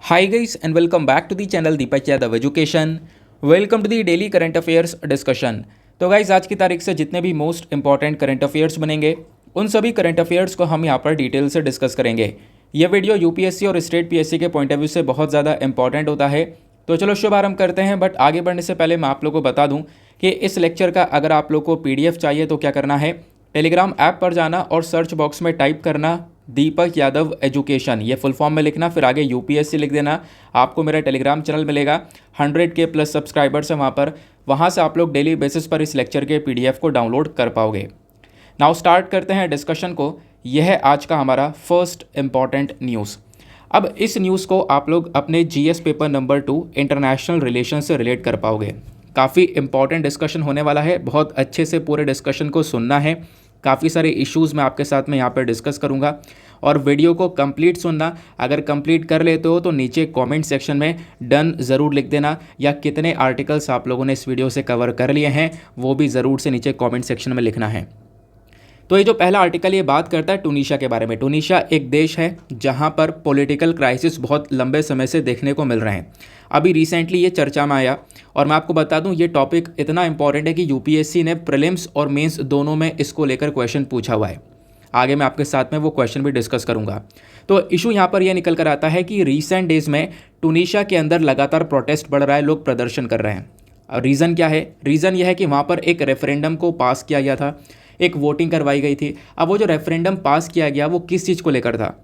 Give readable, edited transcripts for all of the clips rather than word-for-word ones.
Hi guys and welcome back to the channel Deepak Yadav education. Welcome to the daily current affairs discussion. तो guys आज की तारीख से जितने भी मोस्ट इंपॉर्टेंट करंट अफेयर्स बनेंगे उन सभी करंट अफेयर्स को हम यहाँ पर डिटेल से डिस्कस करेंगे। यह वीडियो यूपीएससी और स्टेट पीएससी के पॉइंट ऑफ व्यू से बहुत ज़्यादा इंपॉर्टेंट होता है। तो चलो शुभारंभ करते हैं। बट आगे बढ़ने से पहले मैं आप लोग को बता दूँ कि इस लेक्चर का अगर आप लोग को PDF चाहिए तो क्या करना है, टेलीग्राम ऐप पर जाना और सर्च बॉक्स में टाइप करना दीपक यादव एजुकेशन, ये फुल फॉर्म में लिखना, फिर आगे यूपीएससी लिख देना। आपको मेरा टेलीग्राम चैनल मिलेगा, 100K प्लस सब्सक्राइबर्स हैं वहाँ पर। वहाँ से आप लोग डेली बेसिस पर इस लेक्चर के PDF को डाउनलोड कर पाओगे। नाउ स्टार्ट करते हैं डिस्कशन को। यह है आज का हमारा फर्स्ट इम्पॉर्टेंट न्यूज़। अब इस न्यूज़ को आप लोग अपने GS paper number 2 international relation से रिलेट कर पाओगे। काफ़ी इंपॉर्टेंट डिस्कशन होने वाला है, बहुत अच्छे से पूरे डिस्कशन को सुनना है। काफ़ी सारे इश्यूज़ मैं आपके साथ में यहाँ पर डिस्कस करूँगा और वीडियो को कंप्लीट सुनना। अगर कंप्लीट कर लेते हो तो नीचे कमेंट सेक्शन में डन ज़रूर लिख देना, या कितने आर्टिकल्स आप लोगों ने इस वीडियो से कवर कर लिए हैं वो भी ज़रूर से नीचे कमेंट सेक्शन में लिखना है। तो ये जो पहला आर्टिकल ये बात करता है टूनीशिया के बारे में। टूनीशिया एक देश है जहाँ पर पॉलिटिकल क्राइसिस बहुत लंबे समय से देखने को मिल रहे हैं। अभी रिसेंटली ये चर्चा में आया और मैं आपको बता दूं ये टॉपिक इतना इंपॉर्टेंट है कि यूपीएससी ने प्रीलिम्स और मेंस दोनों में इसको लेकर क्वेश्चन पूछा हुआ है। आगे मैं आपके साथ में वो क्वेश्चन भी डिस्कस करूंगा। तो इशू यहाँ पर यह निकल कर आता है कि रिसेंट डेज में टूनीशिया के अंदर लगातार प्रोटेस्ट बढ़ रहा है, लोग प्रदर्शन कर रहे हैं। रीज़न क्या है? रीज़न यह है कि वहाँ पर एक रेफरेंडम को पास किया गया था, एक वोटिंग करवाई गई थी। अब वो जो रेफरेंडम पास किया गया वो किस चीज़ को लेकर था?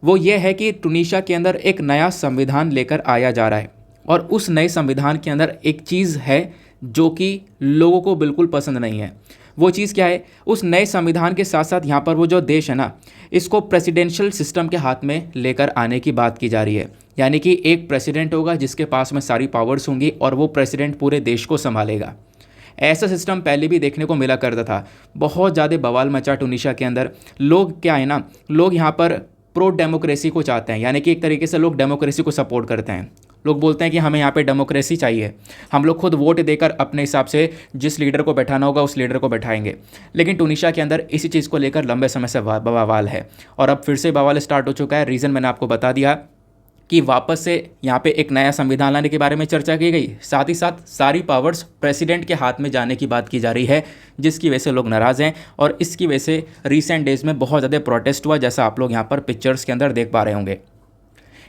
वो ये है कि टूनीशिया के अंदर एक नया संविधान लेकर आया जा रहा है और उस नए संविधान के अंदर एक चीज़ है जो कि लोगों को बिल्कुल पसंद नहीं है। वो चीज़ क्या है? उस नए संविधान के साथ साथ यहाँ पर वो जो देश है ना, इसको प्रेसिडेंशियल सिस्टम के हाथ में लेकर आने की बात की जा रही है। यानी कि एक प्रेसिडेंट होगा जिसके पास में सारी पावर्स होंगी और वो प्रेसिडेंट पूरे देश को संभालेगा। ऐसा सिस्टम पहले भी देखने को मिला करता था। बहुत ज़्यादा बवाल मचा टूनीशिया के अंदर। लोग क्या है ना, लोग यहाँ पर प्रो डेमोक्रेसी को चाहते हैं, यानी कि एक तरीके से लोग डेमोक्रेसी को सपोर्ट करते हैं। लोग बोलते हैं कि हमें यहाँ पे डेमोक्रेसी चाहिए, हम लोग खुद वोट देकर अपने हिसाब से जिस लीडर को बैठाना होगा उस लीडर को बैठाएंगे। लेकिन टूनीशिया के अंदर इसी चीज़ को लेकर लंबे समय से बवाल है और अब फिर से बवाल स्टार्ट हो चुका है। रीज़न मैंने आपको बता दिया कि वापस से यहाँ पे एक नया संविधान लाने के बारे में चर्चा की गई, साथ ही साथ सारी पावर्स प्रेसिडेंट के हाथ में जाने की बात की जा रही है, जिसकी वजह से लोग नाराज़ हैं और इसकी वजह से रीसेंट डेज़ में बहुत ज़्यादा प्रोटेस्ट हुआ, जैसा आप लोग यहाँ पर पिक्चर्स के अंदर देख पा रहे होंगे।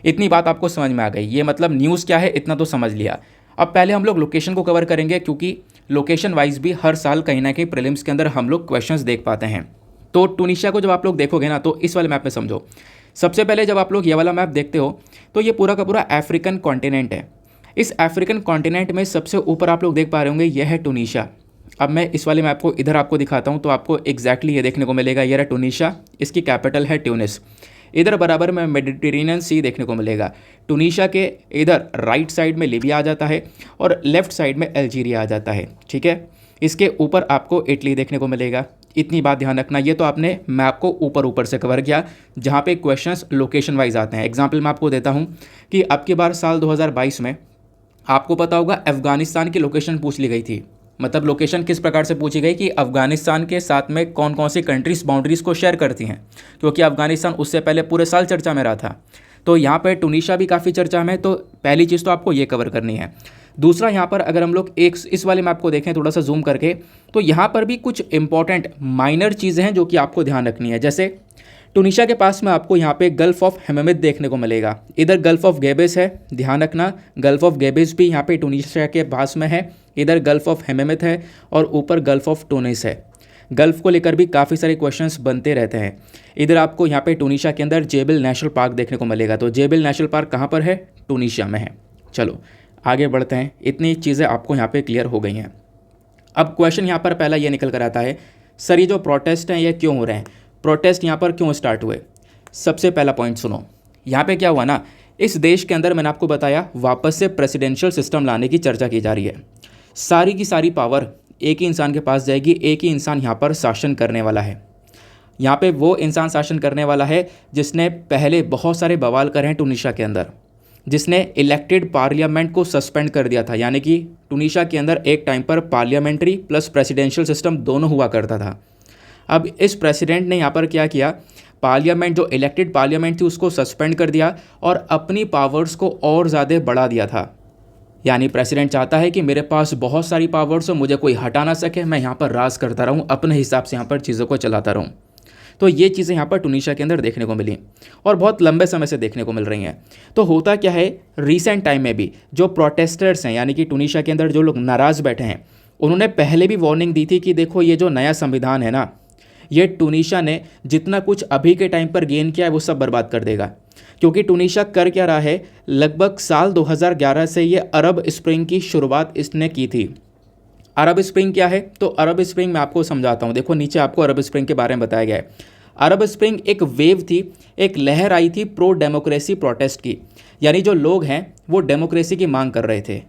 इतनी बात आपको समझ में आ गई। ये मतलब न्यूज़ क्या है इतना तो समझ लिया। अब पहले हम लोग लोकेशन को कवर करेंगे, क्योंकि लोकेशन वाइज भी हर साल कहीं ना कहीं प्रीलिम्स के अंदर हम लोग क्वेश्चंस देख पाते हैं। तो टूनीशिया को जब आप लोग देखोगे ना तो इस वाले मैप में समझो। सबसे पहले जब आप लोग ये वाला मैप देखते हो तो ये पूरा का पूरा अफ्रीकन कॉन्टिनेंट है। इस अफ्रीकन कॉन्टिनेंट में सबसे ऊपर आप लोग देख पा रहे होंगे यह है टूनीशिया। अब मैं इस वाले मैप को इधर आपको दिखाता हूँ तो आपको एग्जैक्टली ये देखने को मिलेगा, यह है टूनीशिया, इसकी कैपिटल है ट्यूनिस। इधर बराबर में मेडिटेरेनियन सी देखने को मिलेगा। टूनीशिया के इधर राइट साइड में लीबिया आ जाता है और लेफ्ट साइड में अल्जीरिया आ जाता है। ठीक है, इसके ऊपर आपको इटली देखने को मिलेगा। इतनी बात ध्यान रखना। ये तो आपने मैप को ऊपर ऊपर से कवर किया, जहाँ पे क्वेश्चंस लोकेशन वाइज आते हैं। एग्जाम्पल मैं आपको देता हूँ कि अब की बार साल 2022 में आपको पता होगा अफगानिस्तान की लोकेशन पूछ ली गई थी। मतलब लोकेशन किस प्रकार से पूछी गई कि अफगानिस्तान के साथ में कौन कौन सी कंट्रीज बाउंड्रीज को शेयर करती हैं, क्योंकि अफगानिस्तान उससे पहले पूरे साल चर्चा में रहा था। तो यहाँ पर टूनीशिया भी काफ़ी चर्चा में, तो पहली चीज़ तो आपको ये कवर करनी है। दूसरा, यहाँ पर अगर हम लोग एक इस वाले मैप को देखें थोड़ा सा जूम करके, तो यहाँ पर भी कुछ इंपॉर्टेंट माइनर चीज़ें हैं जो कि आपको ध्यान रखनी है। जैसे टूनीशिया के पास में आपको यहाँ पे गल्फ ऑफ हेममिद देखने को मिलेगा। इधर गल्फ ऑफ गैबेस है, ध्यान रखना। गल्फ ऑफ गैबेस भी यहाँ पे टूनीशिया के पास में है। इधर गल्फ ऑफ हेममिद है और ऊपर गल्फ ऑफ टूनिस है। गल्फ को लेकर भी काफ़ी सारे क्वेश्चंस बनते रहते हैं। इधर आपको यहाँ पे टूनीशिया के अंदर जेबिल नेशनल पार्क देखने को मिलेगा। तो जेबिल नेशनल पार्क कहाँ पर है? टूनीशिया में है। चलो आगे बढ़ते हैं। इतनी चीज़ें आपको यहाँ पे क्लियर हो गई हैं। अब क्वेश्चन यहाँ पर पहला ये निकल कर आता है, सर ये जो प्रोटेस्ट हैं ये क्यों हो रहे हैं? प्रोटेस्ट यहाँ पर क्यों स्टार्ट हुए? सबसे पहला पॉइंट सुनो। यहाँ पे क्या हुआ ना, इस देश के अंदर मैंने आपको बताया वापस से प्रेसिडेंशियल सिस्टम लाने की चर्चा की जा रही है। सारी की सारी पावर एक ही इंसान के पास जाएगी, एक ही इंसान यहाँ पर शासन करने वाला है। यहाँ पे वो इंसान शासन करने वाला है जिसने पहले बहुत सारे बवाल करे हैं टूनीशिया के अंदर, जिसने इलेक्टेड पार्लियामेंट को सस्पेंड कर दिया था। यानी कि टूनीशिया के अंदर एक टाइम पर पार्लियामेंट्री प्लस प्रेसिडेंशियल सिस्टम दोनों हुआ करता था। अब इस प्रेसिडेंट ने यहाँ पर क्या किया, पार्लियामेंट जो इलेक्टेड पार्लियामेंट थी उसको सस्पेंड कर दिया और अपनी पावर्स को और ज़्यादा बढ़ा दिया था। यानी प्रेसिडेंट चाहता है कि मेरे पास बहुत सारी पावर्स हो, मुझे कोई हटा ना सके, मैं यहाँ पर राज करता रहूँ, अपने हिसाब से यहाँ पर चीज़ों को चलाता रहूँ। तो ये चीज़ें यहाँ पर टूनीशिया के अंदर देखने को मिली और बहुत लंबे समय से देखने को मिल रही हैं। तो होता क्या है, रिसेंट टाइम में भी जो प्रोटेस्टर्स हैं यानी कि टूनीशिया के अंदर जो लोग नाराज़ बैठे हैं, उन्होंने पहले भी वार्निंग दी थी कि देखो ये जो नया संविधान है ना, ये टूनीशिया ने जितना कुछ अभी के टाइम पर गेन किया है वो सब बर्बाद कर देगा। क्योंकि टूनीशिया कर क्या रहा है, लगभग साल 2011 से ये अरब स्प्रिंग की शुरुआत इसने की थी। अरब स्प्रिंग क्या है, तो अरब स्प्रिंग मैं आपको समझाता हूँ। देखो नीचे आपको अरब स्प्रिंग के बारे में बताया गया है। अरब स्प्रिंग एक वेव थी, एक लहर आई थी प्रो डेमोक्रेसी प्रोटेस्ट की, यानी जो लोग हैं वो डेमोक्रेसी की मांग कर रहे थे।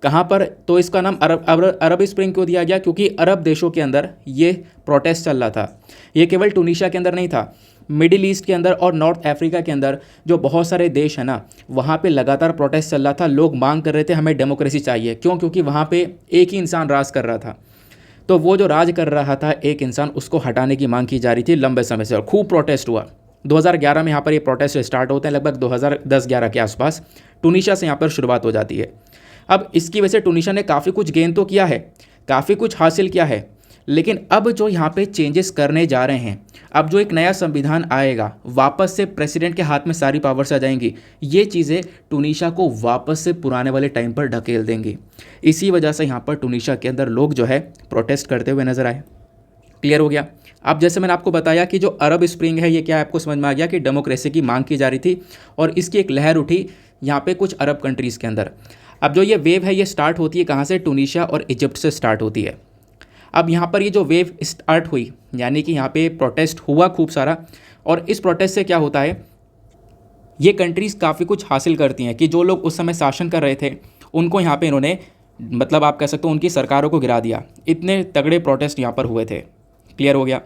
कहाँ पर, तो इसका नाम अरब स्प्रिंग क्यों दिया गया, क्योंकि अरब देशों के अंदर ये प्रोटेस्ट चल रहा था। ये केवल टूनीशिया के अंदर नहीं था, मिडिल ईस्ट के अंदर और नॉर्थ अफ्रीका के अंदर जो बहुत सारे देश हैं ना, वहाँ पे लगातार प्रोटेस्ट चल रहा था। लोग मांग कर रहे थे हमें डेमोक्रेसी चाहिए। क्यों, क्योंकि वहाँ पे एक ही इंसान राज कर रहा था। तो वो जो राज कर रहा था एक इंसान, उसको हटाने की मांग की जा रही थी लंबे समय से और खूब प्रोटेस्ट हुआ। 2011 में यहाँ पर ये प्रोटेस्ट स्टार्ट होते हैं, लगभग 2010-11 के आसपास टूनीशिया से यहाँ पर शुरुआत हो जाती है। अब इसकी वजह से टूनीशिया ने काफ़ी कुछ गेन तो किया है, काफ़ी कुछ हासिल किया है, लेकिन अब जो यहाँ पे चेंजेस करने जा रहे हैं, अब जो एक नया संविधान आएगा, वापस से प्रेसिडेंट के हाथ में सारी पावर्स आ जाएंगी, ये चीज़ें टूनीशिया को वापस से पुराने वाले टाइम पर ढकेल देंगी। इसी वजह से यहाँ पर टूनीशिया के अंदर लोग जो है प्रोटेस्ट करते हुए नजर आए। क्लियर हो गया। अब जैसे मैंने आपको बताया कि जो अरब स्प्रिंग है ये क्या, आपको समझ में आ गया कि डेमोक्रेसी की मांग की जा रही थी और इसकी एक लहर उठी यहाँ पे कुछ अरब कंट्रीज़ के अंदर। अब जो ये वेव है ये स्टार्ट होती है कहाँ से, टूनीशिया और इजिप्ट से स्टार्ट होती है। अब यहाँ पर ये जो वेव स्टार्ट हुई, यानी कि यहाँ पे प्रोटेस्ट हुआ खूब सारा, और इस प्रोटेस्ट से क्या होता है, ये कंट्रीज़ काफ़ी कुछ हासिल करती हैं कि जो लोग उस समय शासन कर रहे थे उनको यहाँ पे इन्होंने, मतलब आप कह सकते हो उनकी सरकारों को गिरा दिया। इतने तगड़े प्रोटेस्ट यहाँ पर हुए थे। क्लियर हो गया।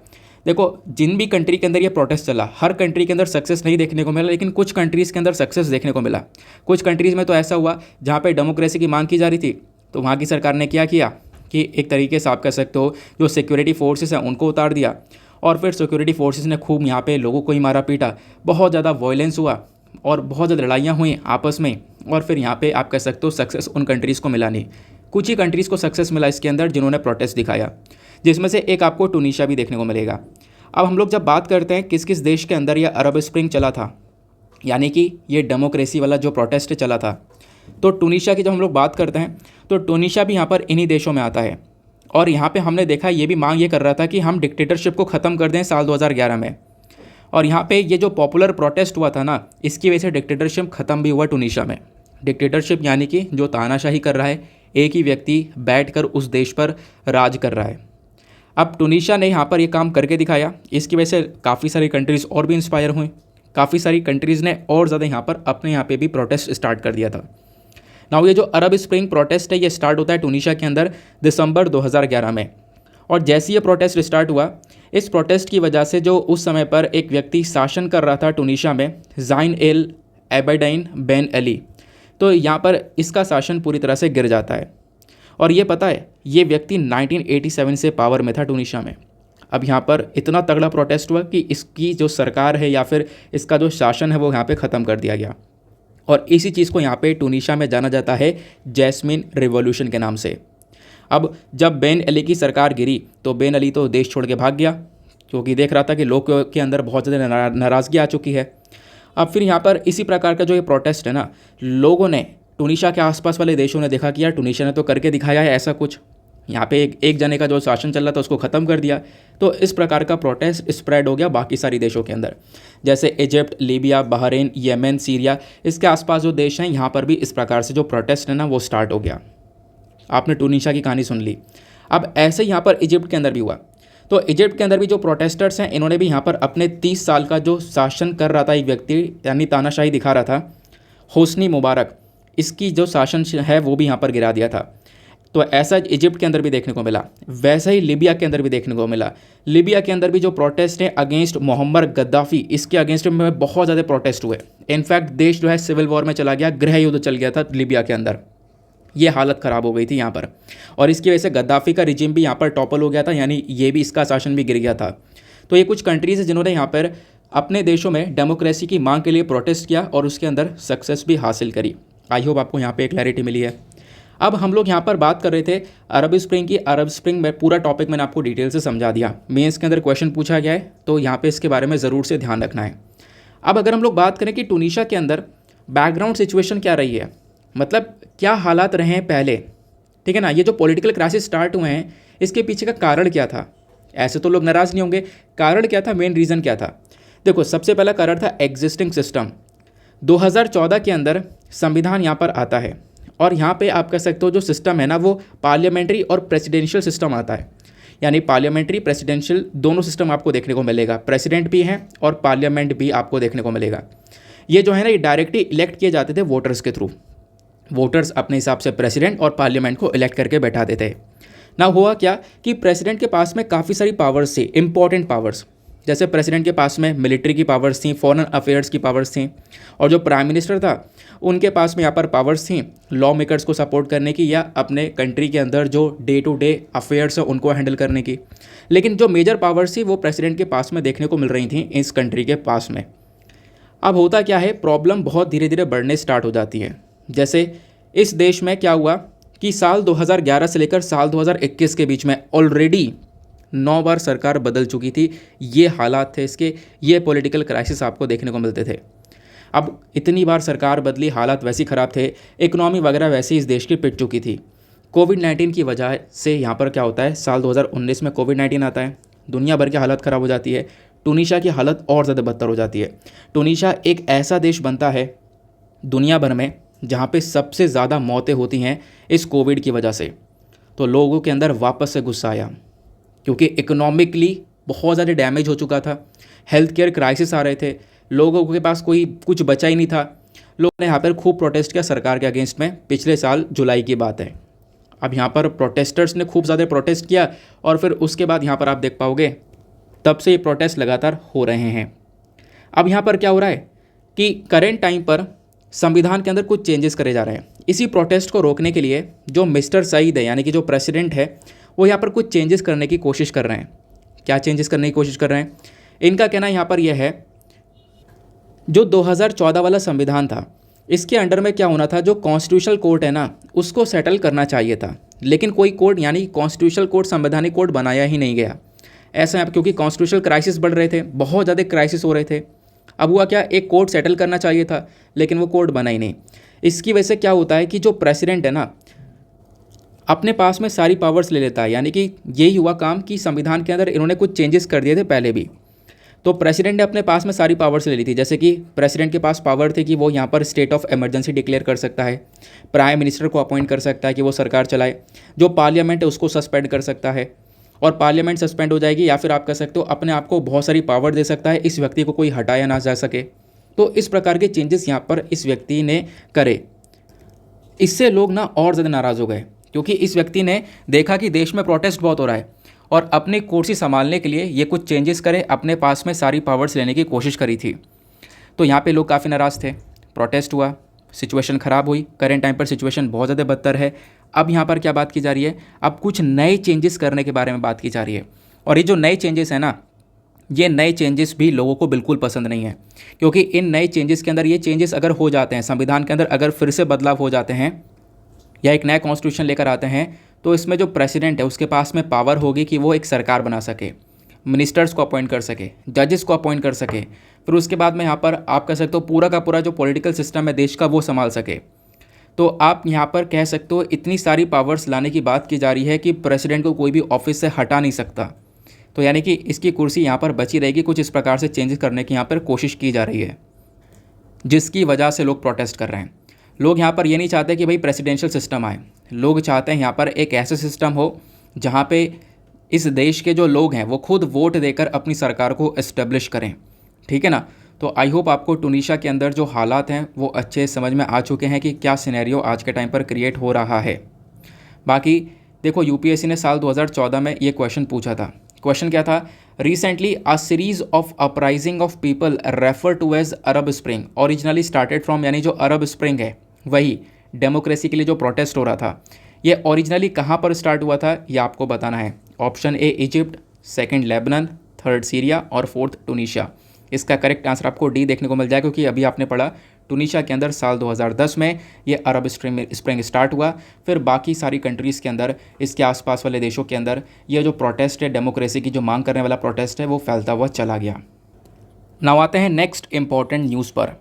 देखो जिन भी कंट्री के अंदर ये प्रोटेस्ट चला, हर कंट्री के अंदर सक्सेस नहीं देखने को मिला, लेकिन कुछ कंट्रीज़ के अंदर सक्सेस देखने को मिला। कुछ कंट्रीज़ में तो ऐसा हुआ जहाँ पे डेमोक्रेसी की मांग की जा रही थी, तो वहाँ की सरकार ने क्या किया कि एक तरीके से आप कह सकते हो जो सिक्योरिटी फोर्सेस हैं उनको उतार दिया, और फिर सिक्योरिटी फोर्सेस ने खूब यहाँ पे लोगों को ही मारा पीटा, बहुत ज़्यादा वायलेंस हुआ और बहुत ज़्यादा लड़ाइयाँ हुई आपस में, और फिर यहाँ पे आप कह सकते हो सक्सेस उन कंट्रीज़ को मिला नहीं। कुछ ही कंट्रीज़ को सक्सेस मिला इसके अंदर जिन्होंने प्रोटेस्ट दिखाया, जिसमें से एक आपको टूनीशिया भी देखने को मिलेगा। अब हम लोग जब बात करते हैं किस किस देश के अंदर यह अरब स्प्रिंग चला था, यानी कि ये डेमोक्रेसी वाला जो प्रोटेस्ट चला था, तो टूनीशिया की जब हम लोग बात करते हैं तो टूनीशिया भी यहाँ पर इन्हीं देशों में आता है। और यहाँ पे हमने देखा ये भी मांग ये कर रहा था कि हम डिक्टेटरशिप को ख़त्म कर दें साल 2011 में। और यहाँ पे ये जो पॉपुलर प्रोटेस्ट हुआ था ना, इसकी वजह से डिक्टेटरशिप ख़त्म भी हुआ टूनीशिया में। डिक्टेटरशिप यानी कि जो तानाशाही कर रहा है, एक ही व्यक्ति बैठकर उस देश पर राज कर रहा है। अब टूनीशिया ने यहाँ पर ये काम करके दिखाया, इसकी वजह से काफ़ी सारी कंट्रीज़ और भी इंस्पायर हुई, काफ़ी सारी कंट्रीज़ ने और ज़्यादा यहाँ पर अपने यहाँ पे भी प्रोटेस्ट स्टार्ट कर दिया था। नाउ ये जो अरब स्प्रिंग प्रोटेस्ट है ये स्टार्ट होता है टूनीशिया के अंदर दिसंबर 2011 में। और जैसे ये प्रोटेस्ट स्टार्ट हुआ, इस प्रोटेस्ट की वजह से जो उस समय पर एक व्यक्ति शासन कर रहा था टूनीशिया में, ज़ाइन एल एबेडाइन बेन अली, तो यहाँ पर इसका शासन पूरी तरह से गिर जाता है। और ये पता है ये व्यक्ति 1987 से पावर में था टूनीशिया में। अब यहाँ पर इतना तगड़ा प्रोटेस्ट हुआ कि इसकी जो सरकार है या फिर इसका जो शासन है वो यहाँ पे ख़त्म कर दिया गया। और इसी चीज़ को यहाँ पे टूनीशिया में जाना जाता है जैस्मिन रिवॉल्यूशन के नाम से। अब जब बेन अली की सरकार गिरी तो बेन अली तो देश छोड़ के भाग गया, क्योंकि देख रहा था कि लोग के अंदर बहुत ज़्यादा नाराज़गी आ चुकी है। अब फिर यहाँ पर इसी प्रकार का जो ये प्रोटेस्ट है ना, लोगों ने टूनीशिया के आसपास वाले देशों ने देखा कि यार टूनीशिया ने तो करके दिखाया है ऐसा कुछ, यहाँ पे एक जने का जो शासन चल रहा था उसको ख़त्म कर दिया। तो इस प्रकार का प्रोटेस्ट स्प्रेड हो गया बाकी सारी देशों के अंदर, जैसे Egypt, Libya, Bahrain, Yemen, Syria, इसके आसपास जो देश हैं यहाँ पर भी इस प्रकार से जो प्रोटेस्ट है ना वो स्टार्ट हो गया। आपने टूनीशिया की कहानी सुन ली। अब ऐसे यहाँ पर इजिप्ट के अंदर भी हुआ। तो इजिप्ट के अंदर भी जो प्रोटेस्टर्स हैं इन्होंने भी यहाँ पर अपने 30 साल का जो शासन कर रहा था एक व्यक्ति, यानी तानाशाही दिखा रहा था, होस्नी मुबारक, इसकी जो शासन है वो भी यहाँ पर गिरा दिया था। तो ऐसा इजिप्ट के अंदर भी देखने को मिला, वैसा ही लीबिया के अंदर भी देखने को मिला। लीबिया के अंदर भी जो प्रोटेस्ट हैं अगेंस्ट मोहम्मद गद्दाफी, इसके अगेंस्ट में बहुत ज़्यादा प्रोटेस्ट हुए। इनफैक्ट देश जो है सिविल वॉर में चला गया, गृह युद्ध चल गया था लीबिया के अंदर। ये हालत ख़राब हो गई थी यहाँ पर, और इसकी वजह से गद्दाफी का रिजिम भी यहाँ पर टॉपल हो गया था, यानी ये भी इसका शासन भी गिर गया था। तो ये कुछ कंट्रीज़ हैं जिन्होंने यहाँ पर अपने देशों में डेमोक्रेसी की मांग के लिए प्रोटेस्ट किया और उसके अंदर सक्सेस भी हासिल करी। आई होप आपको यहाँ पे क्लैरिटी मिली है। अब हम लोग यहाँ पर बात कर रहे थे अरब स्प्रिंग की। अरब स्प्रिंग में पूरा टॉपिक मैंने आपको डिटेल से समझा दिया। मेंस के अंदर क्वेश्चन पूछा गया है तो यहाँ पे इसके बारे में ज़रूर से ध्यान रखना है। अब अगर हम लोग बात करें कि टूनीशिया के अंदर बैकग्राउंड सिचुएशन क्या रही है, मतलब क्या हालात रहे हैं पहले, ठीक है ना, ये जो पॉलिटिकल क्राइसिस स्टार्ट हुए हैं इसके पीछे का कारण क्या था। ऐसे तो लोग नाराज़ नहीं होंगे, कारण क्या था, मेन रीज़न क्या था। देखो सबसे पहला कारण था एग्जिस्टिंग सिस्टम। 2014 के अंदर संविधान यहाँ पर आता है और यहाँ पे आप कह सकते हो जो सिस्टम है ना वो पार्लियामेंट्री और प्रेसिडेंशियल सिस्टम आता है। यानी पार्लियामेंट्री प्रेसिडेंशियल दोनों सिस्टम आपको देखने को मिलेगा, प्रेसिडेंट भी हैं और पार्लियामेंट भी आपको देखने को मिलेगा। ये जो है ना ये डायरेक्टली इलेक्ट किए जाते थे वोटर्स के थ्रू। वोटर्स अपने हिसाब से प्रेसिडेंट और पार्लियामेंट को इलेक्ट करके बैठाते थे। ना हुआ क्या कि प्रेसिडेंट के पास में काफ़ी सारी पावर्स थी, इंपॉर्टेंट पावर्स। जैसे प्रेसिडेंट के पास में मिलिट्री की पावर्स थी, फॉरेन अफेयर्स की पावर्स थी, और जो प्राइम मिनिस्टर था उनके पास में यहाँ पर पावर्स थी लॉ मेकर्स को सपोर्ट करने की या अपने कंट्री के अंदर जो डे टू डे अफेयर्स है उनको हैंडल करने की। लेकिन जो मेजर पावर्स थी वो प्रेसिडेंट के पास में देखने को मिल रही थी इस कंट्री के पास में। अब होता क्या है, प्रॉब्लम बहुत धीरे धीरे बढ़ने स्टार्ट हो जाती है। जैसे इस देश में क्या हुआ कि साल 2011 से लेकर साल 2021 के बीच में ऑलरेडी 9 बार सरकार बदल चुकी थी। ये हालात थे इसके, ये पॉलिटिकल क्राइसिस आपको देखने को मिलते थे। अब इतनी बार सरकार बदली, हालात वैसे ही ख़राब थे, इकोनॉमी वगैरह वैसे ही इस देश की पिट चुकी थी। कोविड-19 की वजह से यहाँ पर क्या होता है, साल 2019 में कोविड-19 आता है, दुनिया भर की हालत ख़राब हो जाती है। टूनीशिया की हालत और ज़्यादा बदतर हो जाती है। टूनीशिया एक ऐसा देश बनता है दुनिया भर में जहाँ पे सबसे ज़्यादा मौतें होती हैं इस कोविड की वजह से। तो लोगों के अंदर वापस से गुस्सा आया क्योंकि इकोनॉमिकली बहुत ज़्यादा डैमेज हो चुका था, हेल्थ केयर क्राइसिस आ रहे थे, लोगों के पास कोई कुछ बचा ही नहीं था। लोगों ने यहाँ पर खूब प्रोटेस्ट किया सरकार के अगेंस्ट में। पिछले साल जुलाई की बात है। अब यहाँ पर प्रोटेस्टर्स ने खूब ज़्यादा प्रोटेस्ट किया और फिर उसके बाद यहाँ पर आप देख पाओगे तब से ये प्रोटेस्ट लगातार हो रहे हैं। अब यहाँ पर क्या हो रहा है कि करेंट टाइम पर संविधान के अंदर कुछ चेंजेस करे जा रहे हैं। इसी प्रोटेस्ट को रोकने के लिए जो मिस्टर सईद है यानी कि जो प्रेसिडेंट है वो यहाँ पर कुछ चेंजेस करने की कोशिश कर रहे हैं। क्या चेंजेस करने की कोशिश कर रहे हैं, इनका कहना यहाँ पर यह है जो 2014 वाला संविधान था इसके अंडर में क्या होना था, जो कॉन्स्टिट्यूशनल कोर्ट है ना उसको सेटल करना चाहिए था। लेकिन कोई कोर्ट यानी कॉन्स्टिट्यूशनल कोर्ट, संवैधानिक कोर्ट बनाया ही नहीं गया। ऐसा है क्योंकि कॉन्स्टिट्यूशनल क्राइसिस बढ़ रहे थे, बहुत ज़्यादा क्राइसिस हो रहे थे। अब हुआ क्या, एक कोर्ट सेटल करना चाहिए था लेकिन वो कोर्ट बना ही नहीं। इसकी वजह से क्या होता है कि जो प्रेसिडेंट है ना अपने पास में सारी पावर्स ले लेता है। यानी कि यही हुआ काम कि संविधान के अंदर इन्होंने कुछ चेंजेस कर दिए थे पहले भी, तो प्रेसिडेंट ने अपने पास में सारी पावर्स ले ली थी। जैसे कि प्रेसिडेंट के पास पावर थी कि वो यहाँ पर स्टेट ऑफ इमरजेंसी डिक्लेयर कर सकता है, प्राइम मिनिस्टर को अपॉइंट कर सकता है कि वो सरकार चलाए, जो पार्लियामेंट है उसको सस्पेंड कर सकता है और पार्लियामेंट सस्पेंड हो जाएगी, या फिर आप कह सकते हो अपने आप को बहुत सारी पावर दे सकता है, इस व्यक्ति को कोई हटाया ना जा सके। तो इस प्रकार के चेंजेस यहाँ पर इस व्यक्ति ने करे। इससे लोग ना और ज़्यादा नाराज़ हो गए क्योंकि इस व्यक्ति ने देखा कि देश में प्रोटेस्ट बहुत हो रहा है और अपनी कुर्सी संभालने के लिए ये कुछ चेंजेस करे, अपने पास में सारी पावर्स लेने की कोशिश करी थी। तो यहाँ पे लोग काफ़ी नाराज़ थे, प्रोटेस्ट हुआ, सिचुएशन ख़राब हुई। करेंट टाइम पर सिचुएशन बहुत ज़्यादा बदतर है। अब यहाँ पर क्या बात की जा रही है, अब कुछ नए चेंजेस करने के बारे में बात की जा रही है। और ये जो नए चेंजेस हैं ना, ये नए चेंजेस भी लोगों को बिल्कुल पसंद नहीं है क्योंकि इन नए चेंजेस के अंदर ये चेंजेस अगर हो जाते हैं, संविधान के अंदर अगर फिर से बदलाव हो जाते हैं या एक नया कॉन्स्टिट्यूशन लेकर आते हैं, तो इसमें जो प्रेसिडेंट है उसके पास में पावर होगी कि वो एक सरकार बना सके, मिनिस्टर्स को अपॉइंट कर सके, जजेस को अपॉइंट कर सके, फिर उसके बाद में यहाँ पर आप कह सकते हो पूरा का पूरा जो पॉलिटिकल सिस्टम है देश का वो संभाल सके। तो आप यहाँ पर कह सकते हो इतनी सारी पावर्स लाने की बात की जा रही है कि प्रेसिडेंट को कोई भी ऑफिस से हटा नहीं सकता। तो यानी कि इसकी कुर्सी यहाँ पर बची रहेगी। कुछ इस प्रकार से चेंजेस करने की यहाँ पर कोशिश की जा रही है जिसकी वजह से लोग प्रोटेस्ट कर रहे हैं। लोग यहाँ पर ये नहीं चाहते कि भाई प्रेसिडेंशियल सिस्टम आए, लोग चाहते हैं यहाँ पर एक ऐसा सिस्टम हो जहाँ पे इस देश के जो लोग हैं वो खुद वोट देकर अपनी सरकार को एस्टेब्लिश करें। ठीक है ना। तो आई होप आपको टूनीशिया के अंदर जो हालात हैं वो अच्छे समझ में आ चुके हैं कि क्या सिनेरियो आज के टाइम पर क्रिएट हो रहा है। बाकी देखो यूपीएससी ने साल 2014 में ये क्वेश्चन पूछा था। क्वेश्चन क्या था, recently a series of uprising of people refer to as Arab spring originally started from, यानी जो अरब स्प्रिंग है वही डेमोक्रेसी के लिए जो प्रोटेस्ट हो रहा था ये ओरिजिनली कहाँ पर स्टार्ट हुआ था ये आपको बताना है। Option A Egypt, second Lebanon, third Syria और फोर्थ टूनीशिया। इसका करेक्ट आंसर आपको डी देखने को मिल जाएगा, क्योंकि अभी आपने पढ़ा टूनिशिया के अंदर साल 2010 में ये अरब स्प्रिंग स्टार्ट हुआ, फिर बाकी सारी कंट्रीज़ के अंदर, इसके आसपास वाले देशों के अंदर ये जो प्रोटेस्ट है, डेमोक्रेसी की जो मांग करने वाला प्रोटेस्ट है, वो फैलता हुआ चला गया। नाउ आते हैं नेक्स्ट इंपॉर्टेंट न्यूज़ पर।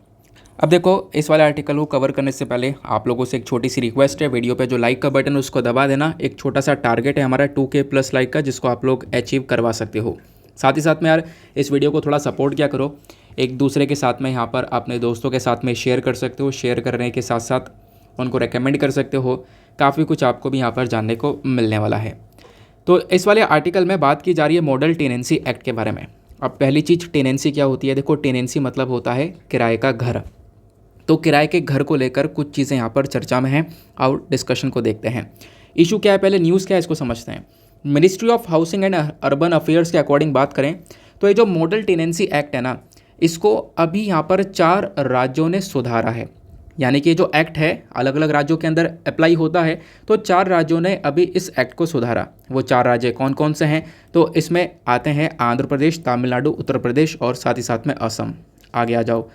अब देखो, इस वाले आर्टिकल को कवर करने से पहले आप लोगों से एक छोटी सी रिक्वेस्ट है, वीडियो पे जो लाइक का बटन है उसको दबा देना। एक छोटा सा टारगेट है हमारा 2K प्लस लाइक का, जिसको आप लोग अचीव करवा सकते हो। साथ ही साथ में यार इस वीडियो को थोड़ा सपोर्ट किया करो, एक दूसरे के साथ में यहाँ पर अपने दोस्तों के साथ में शेयर कर सकते हो। शेयर करने के साथ साथ उनको रेकमेंड कर सकते हो, काफ़ी कुछ आपको भी यहाँ पर जानने को मिलने वाला है। तो इस वाले आर्टिकल में बात की जा रही है मॉडल टेनेंसी एक्ट के बारे में। अब पहली चीज़, टेनेंसी क्या होती है? देखो, टेनेंसी मतलब होता है किराए का घर। तो किराए के घर को लेकर कुछ चीज़ें यहाँ पर चर्चा में हैं, और डिस्कशन को देखते हैं। इशू क्या है, पहले न्यूज़ क्या है इसको समझते हैं। Ministry of housing and urban affairs के अकॉर्डिंग बात करें तो ये जो मॉडल टेनेंसी एक्ट है ना, इसको अभी यहाँ पर 4 राज्यों ने सुधारा है। यानी कि जो एक्ट है अलग अलग राज्यों के अंदर अप्लाई होता है, तो 4 राज्यों ने अभी इस एक्ट को सुधारा। वो 4 राज्य कौन कौन से हैं? तो इसमें आते हैं आंध्र प्रदेश, तमिलनाडु, उत्तर प्रदेश और साथ ही साथ में असम। आगे आ जाओ।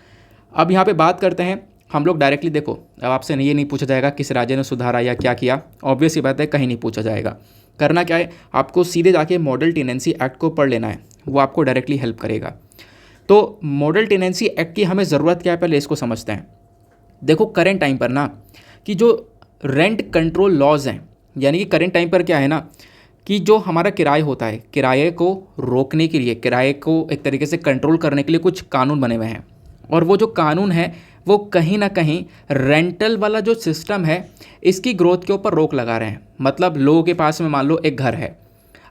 अब यहाँ पे बात करते हैं हम लोग डायरेक्टली। देखो, अब आपसे ये नहीं पूछा जाएगा किस राज्य ने सुधारा या क्या किया, ऑब्वियस ही बात है, कहीं नहीं पूछा जाएगा। करना क्या है, आपको सीधे जाके मॉडल टेनेंसी एक्ट को पढ़ लेना है, वो आपको डायरेक्टली हेल्प करेगा। तो मॉडल टेनेंसी एक्ट की हमें ज़रूरत क्या है, पहले इसको समझते हैं। देखो, करेंट टाइम पर ना कि जो रेंट कंट्रोल लॉज हैं, यानी कि करेंट टाइम पर क्या है ना कि जो हमारा किराया होता है, किराए को रोकने के लिए, किराए को एक तरीके से कंट्रोल करने के लिए कुछ कानून बने हुए हैं। और वो जो कानून है वो कहीं ना कहीं रेंटल वाला जो सिस्टम है इसकी ग्रोथ के ऊपर रोक लगा रहे हैं। मतलब लोगों के पास में मान लो एक घर है,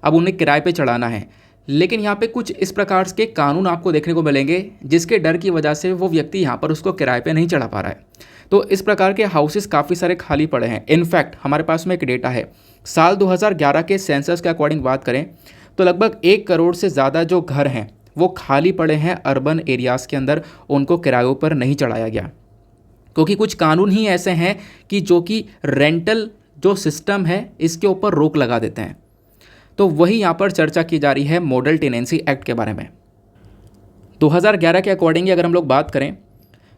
अब उन्हें किराए पे चढ़ाना है, लेकिन यहाँ पे कुछ इस प्रकार के कानून आपको देखने को मिलेंगे जिसके डर की वजह से वो व्यक्ति यहाँ पर उसको किराए पे नहीं चढ़ा पा रहा है। तो इस प्रकार के हाउसेस काफ़ी सारे खाली पड़े हैं। इनफैक्ट हमारे पास में एक डेटा है, साल 2011 के सेंसस के अकॉर्डिंग बात करें तो लगभग 1 करोड़ से ज़्यादा जो घर हैं वो खाली पड़े हैं अर्बन एरियाज़ के अंदर, उनको किरायों पर नहीं चढ़ाया गया, क्योंकि कुछ कानून ही ऐसे हैं कि जो कि रेंटल जो सिस्टम है इसके ऊपर रोक लगा देते हैं। तो वही यहाँ पर चर्चा की जा रही है मॉडल टेनेंसी एक्ट के बारे में। 2011 के अकॉर्डिंग अगर हम लोग बात करें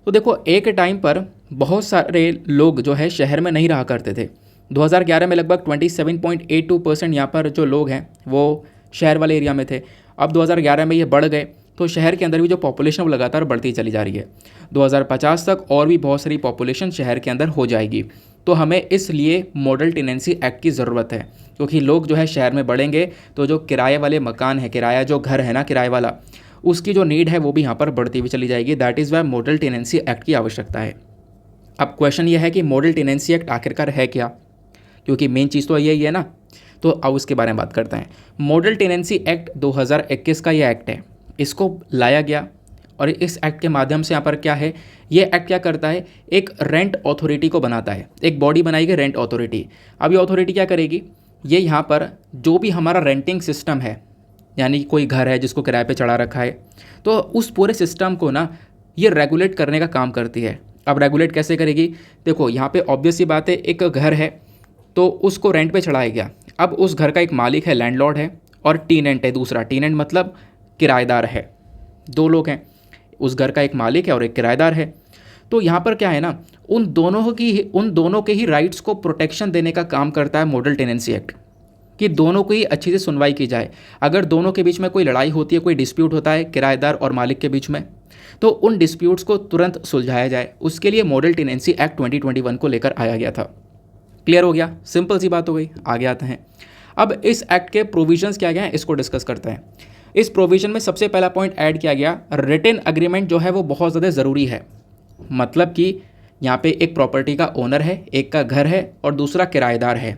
तो देखो, एक टाइम पर बहुत सारे लोग जो है शहर में नहीं रहा करते थे। 2011 में लगभग 27.82% यहाँ पर जो लोग हैं वो शहर वाले एरिया में थे। अब 2011 में ये बढ़ गए, तो शहर के अंदर भी जो पॉपुलेशन वो लगातार बढ़ती चली जा रही है। 2050 तक और भी बहुत सारी पॉपुलेशन शहर के अंदर हो जाएगी। तो हमें इसलिए मॉडल टेनेंसी एक्ट की ज़रूरत है, क्योंकि लोग जो है शहर में बढ़ेंगे तो जो किराए वाले मकान है, किराया जो घर है ना किराए वाला, उसकी जो नीड है वो भी यहाँ पर बढ़ती हुई चली जाएगी। That is why model tenancy act की आवश्यकता है। अब क्वेश्चन ये है कि मॉडल टेनेंसी एक्ट आखिरकार है क्या, क्योंकि मेन चीज़ तो यही है ना। तो अब उसके बारे में बात करते हैं। मॉडल टेनेंसी एक्ट 2021 का ये एक्ट है, इसको लाया गया और इस एक्ट के माध्यम से यहाँ पर क्या है, ये एक्ट क्या करता है, एक रेंट अथॉरिटी को बनाता है। एक बॉडी बनाएगी रेंट अथॉरिटी। अब ये अथॉरिटी क्या करेगी, ये यहाँ पर जो भी हमारा रेंटिंग सिस्टम है, यानी कोई घर है जिसको किराए पे चढ़ा रखा है, तो उस पूरे सिस्टम को ना ये रेगुलेट करने का काम करती है। अब रेगुलेट कैसे करेगी, देखो यहाँ पे ऑब्वियस सी बात है, एक घर है तो उसको रेंट पे चढ़ाया गया। अब उस घर का एक मालिक है, लैंडलॉर्ड है, और टीनेंट है दूसरा। टीनेंट मतलब किराएदार है, 2 लोग हैं, उस घर का एक मालिक है और एक किराएदार है। तो यहाँ पर क्या है ना, उन दोनों के ही राइट्स को प्रोटेक्शन देने का काम करता है मॉडल टेनेंसी एक्ट, कि दोनों को ही अच्छी से सुनवाई की जाए। अगर दोनों के बीच में कोई लड़ाई होती है, कोई डिस्प्यूट होता है किराएदार और मालिक के बीच में, तो उन डिस्प्यूट्स को तुरंत सुलझाया जाए। उसके लिए मॉडल टेनेंसी एक्ट 2021 को लेकर आया गया था। क्लियर हो गया, सिंपल सी बात हो गई। आगे आते हैं। अब इस एक्ट के प्रोविजंस क्या गए हैं इसको डिस्कस करते हैं। इस प्रोविजन में सबसे पहला पॉइंट ऐड किया गया, रिटन एग्रीमेंट जो है वो बहुत ज़्यादा ज़रूरी है। मतलब कि यहाँ पे एक प्रॉपर्टी का ओनर है, एक का घर है और दूसरा किराएदार है।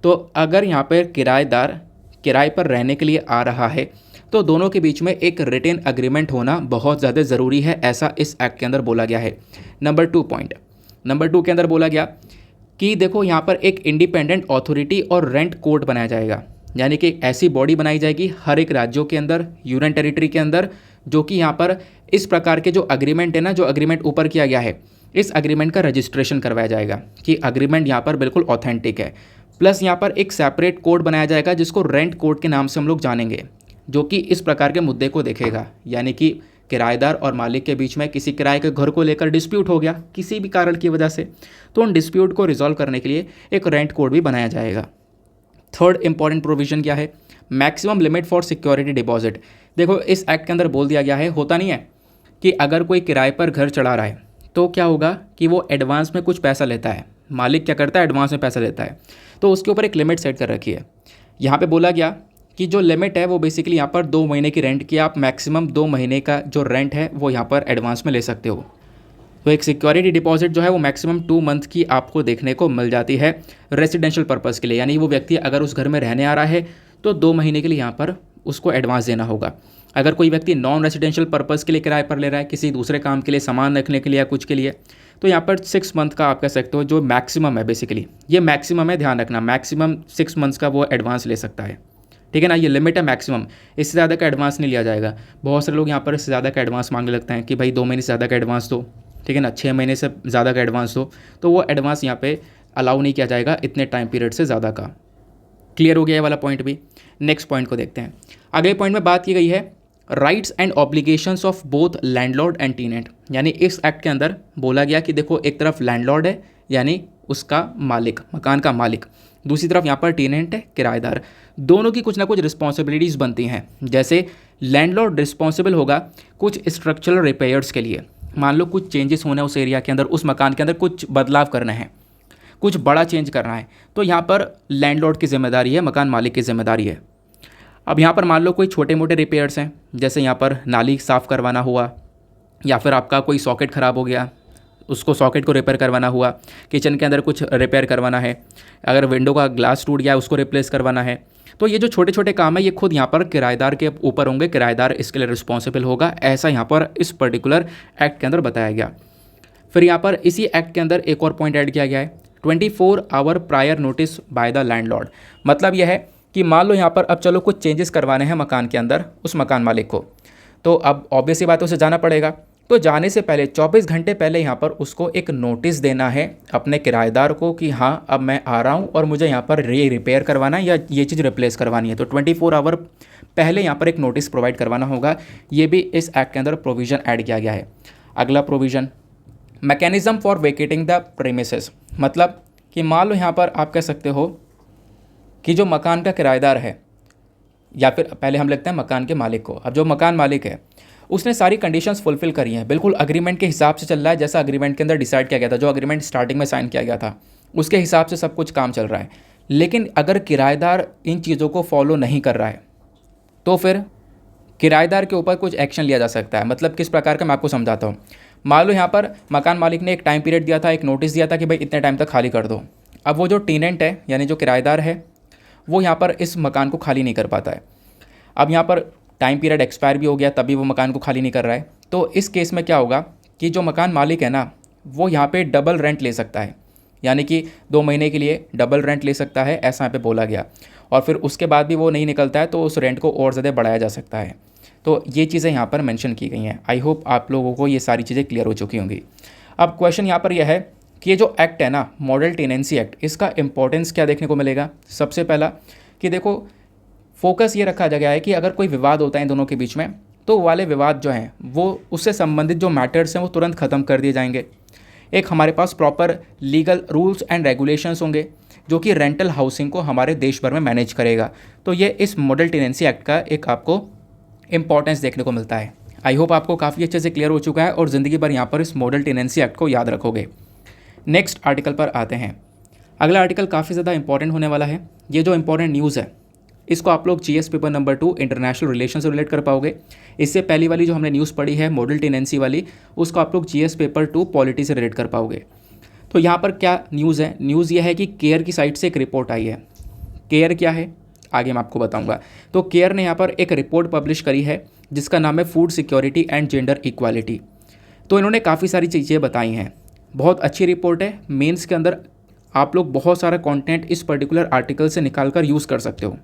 तो अगर यहाँ पर किराएदार किराए पर रहने के लिए आ रहा है तो दोनों के बीच में एक रिटन एग्रीमेंट होना बहुत ज़्यादा ज़रूरी है, ऐसा इस एक्ट के अंदर बोला गया है। नंबर 2 के अंदर बोला गया कि देखो यहाँ पर एक इंडिपेंडेंट अथॉरिटी और रेंट कोर्ट बनाया जाएगा, यानी कि एक ऐसी बॉडी बनाई जाएगी हर एक राज्यों के अंदर, यूनियन टेरिटरी के अंदर, जो कि यहाँ पर इस प्रकार के जो एग्रीमेंट है ना, जो एग्रीमेंट ऊपर किया गया है, इस एग्रीमेंट का रजिस्ट्रेशन करवाया जाएगा कि एग्रीमेंट यहाँ पर बिल्कुल ऑथेंटिक है। प्लस यहाँ पर एक सेपरेट कोड बनाया जाएगा जिसको रेंट कोड के नाम से हम लोग जानेंगे, जो कि इस प्रकार के मुद्दे को देखेगा, यानी कि किराएदार और मालिक के बीच में किसी किराए के घर को लेकर डिस्प्यूट हो गया किसी भी कारण की वजह से, तो उन डिस्प्यूट को रिजॉल्व करने के लिए एक रेंट कोड भी बनाया जाएगा। थर्ड इंपॉर्टेंट प्रोविजन क्या है? Maximum limit for security deposit. देखो इस एक्ट के अंदर बोल दिया गया है, होता नहीं है कि अगर कोई किराए पर घर चढ़ा रहा है तो क्या होगा कि वो एडवांस में कुछ पैसा लेता है, मालिक क्या करता है एडवांस में पैसा लेता है, तो उसके ऊपर एक लिमिट सेट कर रखी है। यहाँ पे बोला गया कि जो लिमिट है वो बेसिकली यहाँ पर 2 महीने की रेंट की, आप मैक्सिमम 2 महीने का जो रेंट है वो यहाँ पर एडवांस में ले सकते हो। तो एक सिक्योरिटी डिपॉजिट जो है वो मैक्सिमम 2 मंथ की आपको देखने को मिल जाती है रेसिडेंशियल पर्पज़ के लिए, यानी वो व्यक्ति अगर उस घर में रहने आ रहा है तो 2 महीने के लिए यहाँ पर उसको एडवांस देना होगा। अगर कोई व्यक्ति नॉन रेसिडेंशियल पर्पज़ के लिए किराए पर ले रहा है, किसी दूसरे काम के लिए, सामान रखने के लिए या कुछ के लिए, तो यहाँ पर 6 मंथ का आप कह सकते हो जो मैक्सिमम है, बेसिकली ये मैक्सिमम है, ध्यान रखना मैक्सिमम 6 मंथ्स का वो एडवांस ले सकता है, ठीक है ना। ये लिमिट है मैक्सिमम, इससे ज़्यादा का एडवांस नहीं लिया जाएगा। बहुत सारे लोग यहाँ पर इससे ज़्यादा का एडवांस मांगने लगते हैं कि भाई 2 महीने से ज़्यादा का एडवांस दो, ठीक है ना, 6 महीने से ज़्यादा का एडवांस दो, तो वो एडवांस यहाँ पे अलाउ नहीं किया जाएगा इतने टाइम पीरियड से ज़्यादा का। क्लियर हो गया ये वाला पॉइंट भी। नेक्स्ट पॉइंट को देखते हैं। अगले पॉइंट में बात की गई है rights and obligations of both landlord and tenant, यानी इस एक्ट के अंदर बोला गया कि देखो एक तरफ लैंडलॉर्ड है यानी उसका मालिक, मकान का मालिक, दूसरी तरफ यहाँ पर टेनेंट है, किराएदार, दोनों की कुछ ना कुछ रिस्पॉन्सिबिलिटीज़ बनती हैं। जैसे लैंडलॉर्ड रिस्पॉन्सिबल होगा कुछ स्ट्रक्चरल रिपेयर्स के लिए, मान लो कुछ चेंजेस होने उस एरिया के अंदर, उस मकान के अंदर कुछ बदलाव करना है, कुछ बड़ा चेंज करना है, तो यहाँ पर लैंडलॉर्ड की जिम्मेदारी है, मकान मालिक की जिम्मेदारी है। अब यहाँ पर मान लो कोई छोटे मोटे रिपेयर्स हैं, जैसे यहाँ पर नाली साफ़ करवाना हुआ, या फिर आपका कोई सॉकेट ख़राब हो गया, उसको सॉकेट को रिपेयर करवाना हुआ, किचन के अंदर कुछ रिपेयर करवाना है, अगर विंडो का ग्लास टूट गया उसको रिप्लेस करवाना है, तो ये जो छोटे छोटे काम है ये खुद यहाँ पर किराएदार के ऊपर होंगे, किराएदार इसके लिए रिस्पॉन्सिबल होगा, ऐसा यहाँ पर इस पर्टिकुलर एक्ट के अंदर बताया गया। फिर यहाँ पर इसी एक्ट के अंदर एक और पॉइंट ऐड किया गया है, 24 hour prior notice by the landlord. मतलब यह है कि मान लो यहाँ पर अब चलो कुछ चेंजेस करवाने हैं मकान के अंदर उस मकान मालिक को, तो अब ऑब्वियस ही बात है उसे जाना पड़ेगा, तो जाने से पहले 24 घंटे पहले यहाँ पर उसको एक नोटिस देना है अपने किराएदार को कि हाँ अब मैं आ रहा हूँ और मुझे यहाँ पर रिपेयर करवाना है या ये चीज़ रिप्लेस करवानी है, तो 24 आवर पहले यहाँ पर एक नोटिस प्रोवाइड करवाना होगा। ये भी इस एक्ट के अंदर प्रोविज़न ऐड किया गया है। अगला provision mechanism for vacating the premises, मतलब कि मान लो यहाँ पर आप कह सकते हो कि जो मकान का किराएदार है, या फिर पहले हम लिखते हैं मकान के मालिक को, अब जो मकान मालिक है उसने सारी कंडीशंस फुलफिल करी हैं, बिल्कुल अग्रीमेंट के हिसाब से चल रहा है, जैसा अग्रीमेंट के अंदर डिसाइड किया गया था, जो अग्रीमेंट स्टार्टिंग में साइन किया गया था उसके हिसाब से सब कुछ काम चल रहा है। लेकिन अगर किराएदार इन चीज़ों को फॉलो नहीं कर रहा है तो फिर किराएदार के ऊपर कुछ एक्शन लिया जा सकता है। मतलब किस प्रकार का, मैं आपको समझाता हूँ। मान लो यहाँ पर मकान मालिक ने एक टाइम पीरियड दिया था, एक नोटिस दिया था कि भाई इतने टाइम तक खाली कर दो। अब वो जो टेनेंट है यानी जो किराएदार है वो यहाँ पर इस मकान को खाली नहीं कर पाता है। अब यहाँ पर टाइम पीरियड एक्सपायर भी हो गया तभी वो मकान को खाली नहीं कर रहा है, तो इस केस में क्या होगा कि जो मकान मालिक है ना वो यहाँ पे डबल रेंट ले सकता है, यानी कि 2 महीने के लिए डबल रेंट ले सकता है, ऐसा यहाँ पे बोला गया। और फिर उसके बाद भी वो नहीं निकलता है तो उस रेंट को और ज़्यादा बढ़ाया जा सकता है। तो ये चीज़ें यहाँ पर मेंशन की गई हैं। आई होप आप लोगों को ये सारी चीज़ें क्लियर हो चुकी होंगी। अब क्वेश्चन यहाँ पर यह है कि ये जो एक्ट है ना, मॉडल टेनेंसी एक्ट, इसका इंपॉर्टेंस क्या देखने को मिलेगा। सबसे पहला कि देखो फोकस ये रखा गया है कि अगर कोई विवाद होता है इन दोनों के बीच में तो वाले विवाद जो हैं वो उससे संबंधित जो मैटर्स हैं वो तुरंत ख़त्म कर दिए जाएंगे। एक हमारे पास proper legal rules and regulations होंगे जो कि रेंटल हाउसिंग को हमारे देश भर में मैनेज करेगा। तो ये इस मॉडल टेनेंसी एक्ट का एक आपको इंपॉर्टेंस देखने को मिलता है। आई होप आपको काफ़ी अच्छे से क्लियर हो चुका है और ज़िंदगी भर यहाँ पर इस मॉडल टेनेंसी एक्ट को याद रखोगे। नेक्स्ट आर्टिकल पर आते हैं। अगला आर्टिकल काफ़ी ज़्यादा इंपॉर्टेंट होने वाला है। ये जो इंपॉर्टेंट न्यूज़ है इसको आप लोग GS paper number 2 international relation से रिलेट कर पाओगे। इससे पहली वाली जो हमने न्यूज़ पढ़ी है मॉडल टेनेंसी वाली, उसको आप लोग जीएस पेपर 2 पॉलिटी से रिलेट कर पाओगे। तो यहाँ पर क्या न्यूज़ है, न्यूज़ ये है कि केयर की साइड से एक रिपोर्ट आई है। केयर क्या है आगे मैं आपको बताऊँगा। तो केयर ने यहाँ पर एक रिपोर्ट पब्लिश करी है जिसका नाम है food security and gender equality. तो इन्होंने काफ़ी सारी चीज़ें बताई हैं, बहुत अच्छी रिपोर्ट है। मेंस के अंदर आप लोग बहुत सारा कंटेंट इस पर्टिकुलर आर्टिकल से निकाल कर यूज़ कर सकते हो।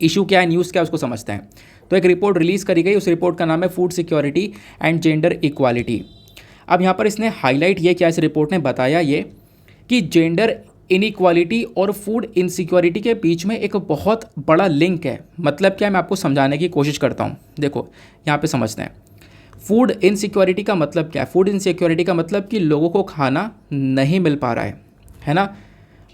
इशू क्या है, न्यूज़ क्या है, उसको समझते हैं। तो एक रिपोर्ट रिलीज़ करी गई, उस रिपोर्ट का नाम है food security and gender equality. अब यहाँ पर इसने हाईलाइट ये किया, इस रिपोर्ट ने बताया ये कि जेंडर इनइक्वालिटी और फूड इनसिक्योरिटी के बीच में एक बहुत बड़ा लिंक है। मतलब क्या है, मैं आपको समझाने की कोशिश करता हूँ। देखो यहाँ पे समझते हैं। फूड इनसिक्योरिटी का मतलब क्या है? फूड इनसिक्योरिटी का मतलब कि लोगों को खाना नहीं मिल पा रहा है ना।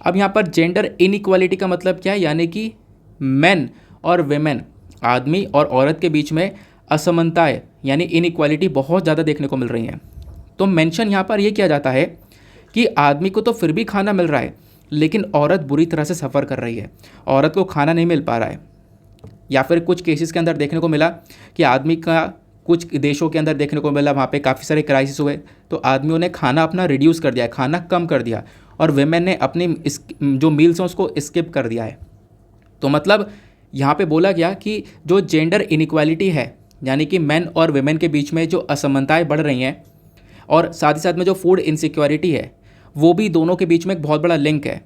अब यहाँ पर जेंडर इनइक्वालिटी का मतलब क्या है? यानी कि मेन और वेमेन, आदमी और औरत के बीच में असमानताएं यानी इनइक्वालिटी बहुत ज़्यादा देखने को मिल रही हैं। तो मेंशन यहाँ पर ये किया जाता है कि आदमी को तो फिर भी खाना मिल रहा है, लेकिन औरत बुरी तरह से सफ़र कर रही है, औरत को खाना नहीं मिल पा रहा है। या फिर कुछ केसेस के अंदर देखने को मिला कि आदमी का, कुछ देशों के अंदर देखने को मिला वहाँ पे काफ़ी सारे क्राइसिस हुए, तो आदमियों ने खाना अपना रिड्यूस कर दिया, खाना कम कर दिया, और वेमेन ने अपनी जो मील्स हैं उसको स्किप कर दिया है। तो मतलब यहाँ पे बोला गया कि जो जेंडर इनइक्वालिटी है, यानी कि मेन और वेमेन के बीच में जो असमानताएं बढ़ रही हैं, और साथ ही साथ में जो फूड इनसिक्योरिटी है, वो भी दोनों के बीच में एक बहुत बड़ा लिंक है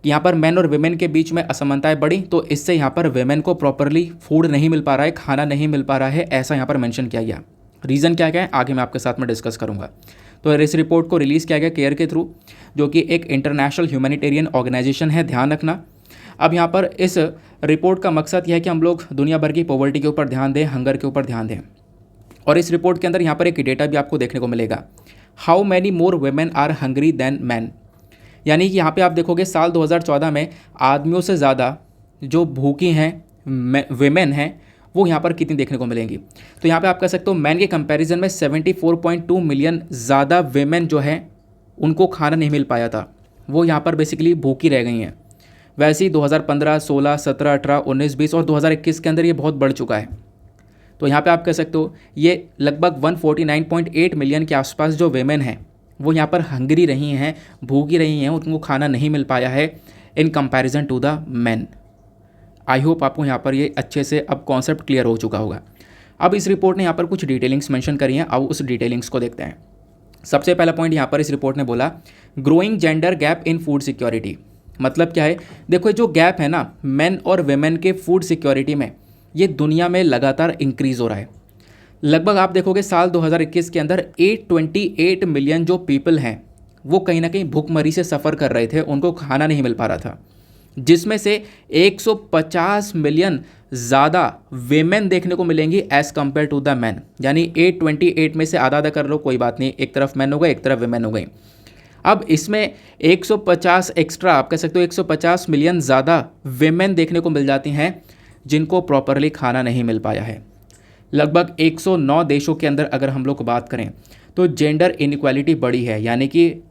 कि यहाँ पर मेन और वेमेन के बीच में असमानताएं बढ़ी, तो इससे यहाँ पर वेमेन को प्रॉपरली फूड नहीं मिल पा रहा है, खाना नहीं मिल पा रहा है, ऐसा यहाँ पर मेंशन किया गया। रीज़न क्या क्या है आगे मैं आपके साथ में डिस्कस करूँगा। तो इस रिपोर्ट को रिलीज़ किया गया केयर के थ्रू, जो कि एक इंटरनेशनल ह्यूमैनिटेरियन ऑर्गेनाइजेशन है, ध्यान रखना। अब यहाँ पर इस रिपोर्ट का मकसद यह है कि हम लोग दुनिया भर की पॉवर्टी के ऊपर ध्यान दें, हंगर के ऊपर ध्यान दें। और इस रिपोर्ट के अंदर यहाँ पर एक डेटा भी आपको देखने को मिलेगा, how many more women are hungry than man. यानी कि यहाँ पे आप देखोगे साल 2014 में आदमियों से ज़्यादा जो भूखी हैं वेमेन हैं वो यहाँ पर कितनी देखने को मिलेंगी। तो यहाँ पे आप कह सकते हो मैन के कंपैरिजन में 74.2 मिलियन ज़्यादा वेमेन जो है उनको खाना नहीं मिल पाया था, वो यहाँ पर बेसिकली भूखी रह गई हैं। वैसे ही 2015, 16, 17, 18, 19, 20 और 2021 के अंदर ये बहुत बढ़ चुका है। तो यहाँ पे आप कह सकते हो ये लगभग 149.8 मिलियन के आसपास जो वेमेन हैं वो यहाँ पर हंगरी रही हैं, भूखी रही हैं, उनको खाना नहीं मिल पाया है in comparison to the man. I hope आपको यहाँ पर ये अच्छे से अब कॉन्सेप्ट क्लियर हो चुका होगा। अब इस रिपोर्ट ने यहाँ पर कुछ डिटेलिंग्स मेंशन करी हैं, अब उस डिटेलिंग्स को देखते हैं। सबसे पहला पॉइंट यहाँ पर इस रिपोर्ट ने बोला growing gender gap in food security. मतलब क्या है? देखो जो गैप है ना मेन और वेमेन के फूड सिक्योरिटी में, ये दुनिया में लगातार इंक्रीज़ हो रहा है। लगभग आप देखोगे साल 2021 के अंदर 828 मिलियन जो पीपल हैं वो कहीं ना कहीं भूखमरी से सफ़र कर रहे थे, उनको खाना नहीं मिल पा रहा था, जिसमें से 150 मिलियन ज़्यादा वेमेन देखने को मिलेंगी as compare to the man. यानी 828 में से आधा आधा कर लो, कोई बात नहीं, एक तरफ मैन हो गए एक तरफ वेमेन हो गई। अब इसमें 150 एक्स्ट्रा, आप कह सकते हो 150 मिलियन ज़्यादा वेमेन देखने को मिल जाती हैं जिनको प्रॉपरली खाना नहीं मिल पाया है। लगभग 109 देशों के अंदर अगर हम लोग बात करें तो जेंडर इनइक्वालिटी बढ़ी है, यानी कि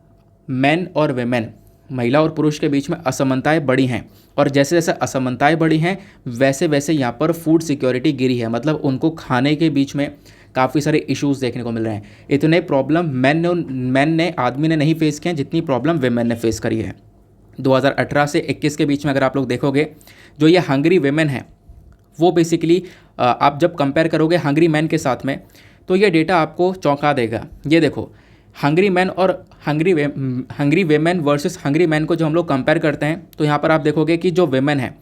मेन और वेमेन, महिला और पुरुष के बीच में असमानताएं बढ़ी हैं, और जैसे जैसे असमानताएं बढ़ी हैं वैसे वैसे यहाँ पर फूड सिक्योरिटी गिरी है। मतलब उनको खाने के बीच में काफ़ी सारे इश्यूज़ देखने को मिल रहे हैं। इतने प्रॉब्लम मैन ने आदमी ने नहीं फेस किए हैं जितनी प्रॉब्लम वेमेन ने फेस करी है। 2018 से 21 के बीच में अगर आप लोग देखोगे जो ये हंगरी वेमेन है वो बेसिकली आप जब कंपेयर करोगे हंगरी मैन के साथ में तो ये डेटा आपको चौंका देगा। ये देखो हंगरी मैन और Hungary women versus Hungary man को जो हम लोग कंपेयर करते हैं तो यहाँ पर आप देखोगे कि जो वेमेन है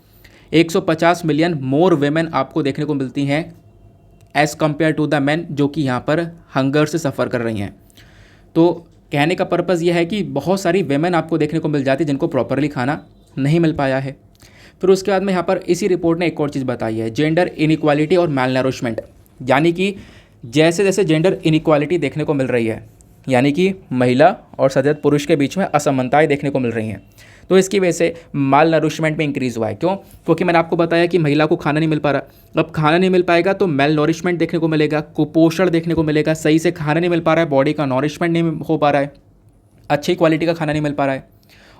150 मिलियन मोर वेमेन आपको देखने को मिलती हैं as compare to the man, जो कि यहाँ पर हंगर से सफ़र कर रही हैं। तो कहने का पर्पज़ यह है कि बहुत सारी वेमेन आपको देखने को मिल जाती है जिनको प्रॉपरली खाना नहीं मिल पाया है। फिर उसके बाद में यहाँ पर इसी रिपोर्ट ने एक और चीज़ बताई है, जेंडर इनइक्वालिटी और मैलनरिशमेंट। यानी कि जैसे जैसे जेंडर इनइक्वालिटी देखने को मिल रही है, यानी कि महिला और सदैव पुरुष के बीच में असमानताएं देखने को मिल रही हैं, तो इसकी वजह से माल नरिशमेंट में इंक्रीज़ हुआ है। क्यों? क्योंकि मैंने आपको बताया कि महिला को खाना नहीं मिल पा रहा। अब खाना नहीं मिल पाएगा तो मेल नरिशमेंट देखने को मिलेगा, कुपोषण देखने को मिलेगा, सही से खाना नहीं मिल पा रहा है, बॉडी का नरिशमेंट नहीं हो पा रहा है, अच्छी क्वालिटी का खाना नहीं मिल पा रहा है।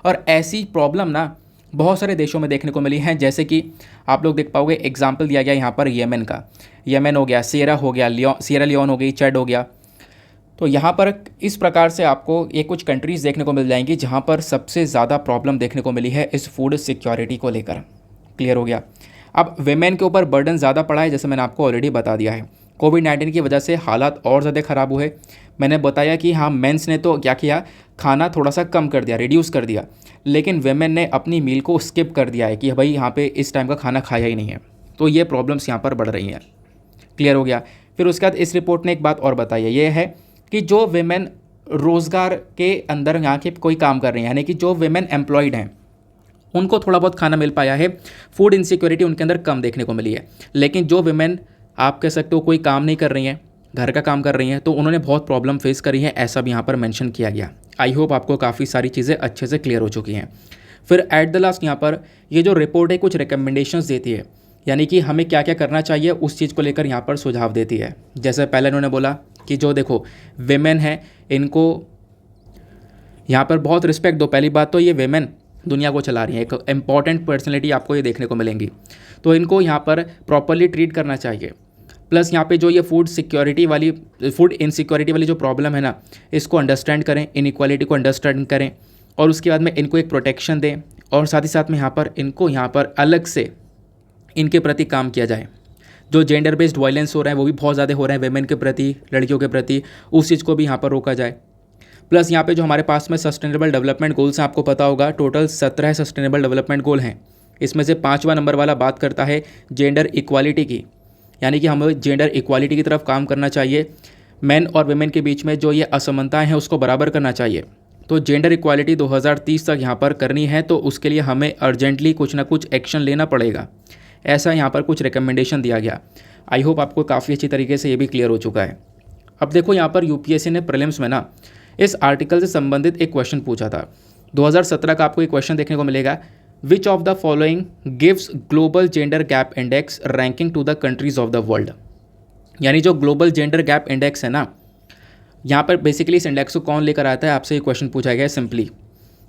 और ऐसी प्रॉब्लम ना बहुत सारे देशों में देखने को मिली हैं, जैसे कि आप लोग देख पाओगे एग्जाम्पल दिया गया यहाँ पर येमेन का, येमेन हो गया, सियरा लियोन हो गई, चैड हो गया। तो यहाँ पर इस प्रकार से आपको ये कुछ कंट्रीज़ देखने को मिल जाएंगी जहाँ पर सबसे ज़्यादा प्रॉब्लम देखने को मिली है इस फूड सिक्योरिटी को लेकर। क्लियर हो गया? अब वेमेन के ऊपर बर्डन ज़्यादा पड़ा है, जैसे मैंने आपको ऑलरेडी बता दिया है। कोविड-19 की वजह से हालात और ज़्यादा ख़राब हुए। मैंने बताया कि हाँ मेंस ने तो क्या किया, खाना थोड़ा सा कम कर दिया, रिड्यूस कर दिया, लेकिन वेमेन ने अपनी मील को स्किप कर दिया है कि भाई यहाँ पे इस टाइम का खाना खाया ही नहीं है। तो ये प्रॉब्लम्स यहाँ पर बढ़ रही हैं। क्लियर हो गया? फिर उसके बाद इस रिपोर्ट ने एक बात और बताई है, ये है कि जो वेमेन रोज़गार के अंदर यहाँ के कोई काम कर रही हैं, यानी कि जो वेमेन एम्प्लॉयड हैं उनको थोड़ा बहुत खाना मिल पाया है, फूड इनसिक्योरिटी उनके अंदर कम देखने को मिली है। लेकिन जो वेमेन आप कह सकते हो कोई काम नहीं कर रही हैं, घर का काम कर रही हैं, तो उन्होंने बहुत प्रॉब्लम फेस करी है, ऐसा भी यहाँ पर मेंशन किया गया। आई होप आपको काफ़ी सारी चीज़ें अच्छे से क्लियर हो चुकी हैं। फिर एट द लास्ट यहाँ पर ये जो रिपोर्ट है कुछ रिकमेंडेशंस देती है, यानी कि हमें क्या क्या करना चाहिए उस चीज़ को लेकर यहाँ पर सुझाव देती है। जैसे पहले इन्होंने बोला कि जो देखो वेमेन है इनको यहाँ पर बहुत रिस्पेक्ट दो। पहली बात तो ये वेमेन दुनिया को चला रही है, एक इम्पॉर्टेंट पर्सनैलिटी आपको ये देखने को मिलेंगी, तो इनको यहाँ पर प्रॉपरली ट्रीट करना चाहिए। प्लस यहाँ पे जो ये फूड इनसिक्योरिटी वाली जो प्रॉब्लम है ना, इसको अंडरस्टैंड करें, इनइक्वालिटी को अंडरस्टैंड करें और उसके बाद में इनको एक प्रोटेक्शन दें और साथ ही साथ में यहाँ पर अलग से इनके प्रति काम किया जाए। जो जेंडर बेस्ड वायलेंस हो रहा है वो भी बहुत ज़्यादा हो रहा है वेमेन के प्रति, लड़कियों के प्रति, उस चीज़ को भी यहाँ पर रोका जाए। प्लस यहाँ पे जो हमारे पास में सस्टेनेबल डेवलपमेंट गोल्स हैं, आपको पता होगा टोटल 17 सस्टेनेबल डेवलपमेंट गोल हैं। इसमें से 5वां नंबर वाला बात करता है जेंडर इक्वालिटी की, यानी कि हमें जेंडर इक्वालिटी की तरफ काम करना चाहिए। मेन और वेमेन के बीच में जो ये असमानताएं हैं उसको बराबर करना चाहिए। तो जेंडर इक्वालिटी 2030 तक यहाँ पर करनी है, तो उसके लिए हमें अर्जेंटली कुछ ना कुछ एक्शन लेना पड़ेगा, ऐसा यहाँ पर कुछ रिकमेंडेशन दिया गया। आई होप आपको काफ़ी अच्छी तरीके से ये भी क्लियर हो चुका है। अब देखो यहाँ पर यूपीएससी ने प्रीलिम्स में ना इस आर्टिकल से संबंधित एक क्वेश्चन पूछा था। 2017 का आपको एक क्वेश्चन देखने को मिलेगा, which of the following gives global gender gap index ranking to the countries of the world. यानी जो ग्लोबल जेंडर गैप इंडेक्स है ना, यहाँ पर बेसिकली इस इंडेक्स को कौन लेकर आता है, आपसे ये क्वेश्चन पूछा गया है सिंपली।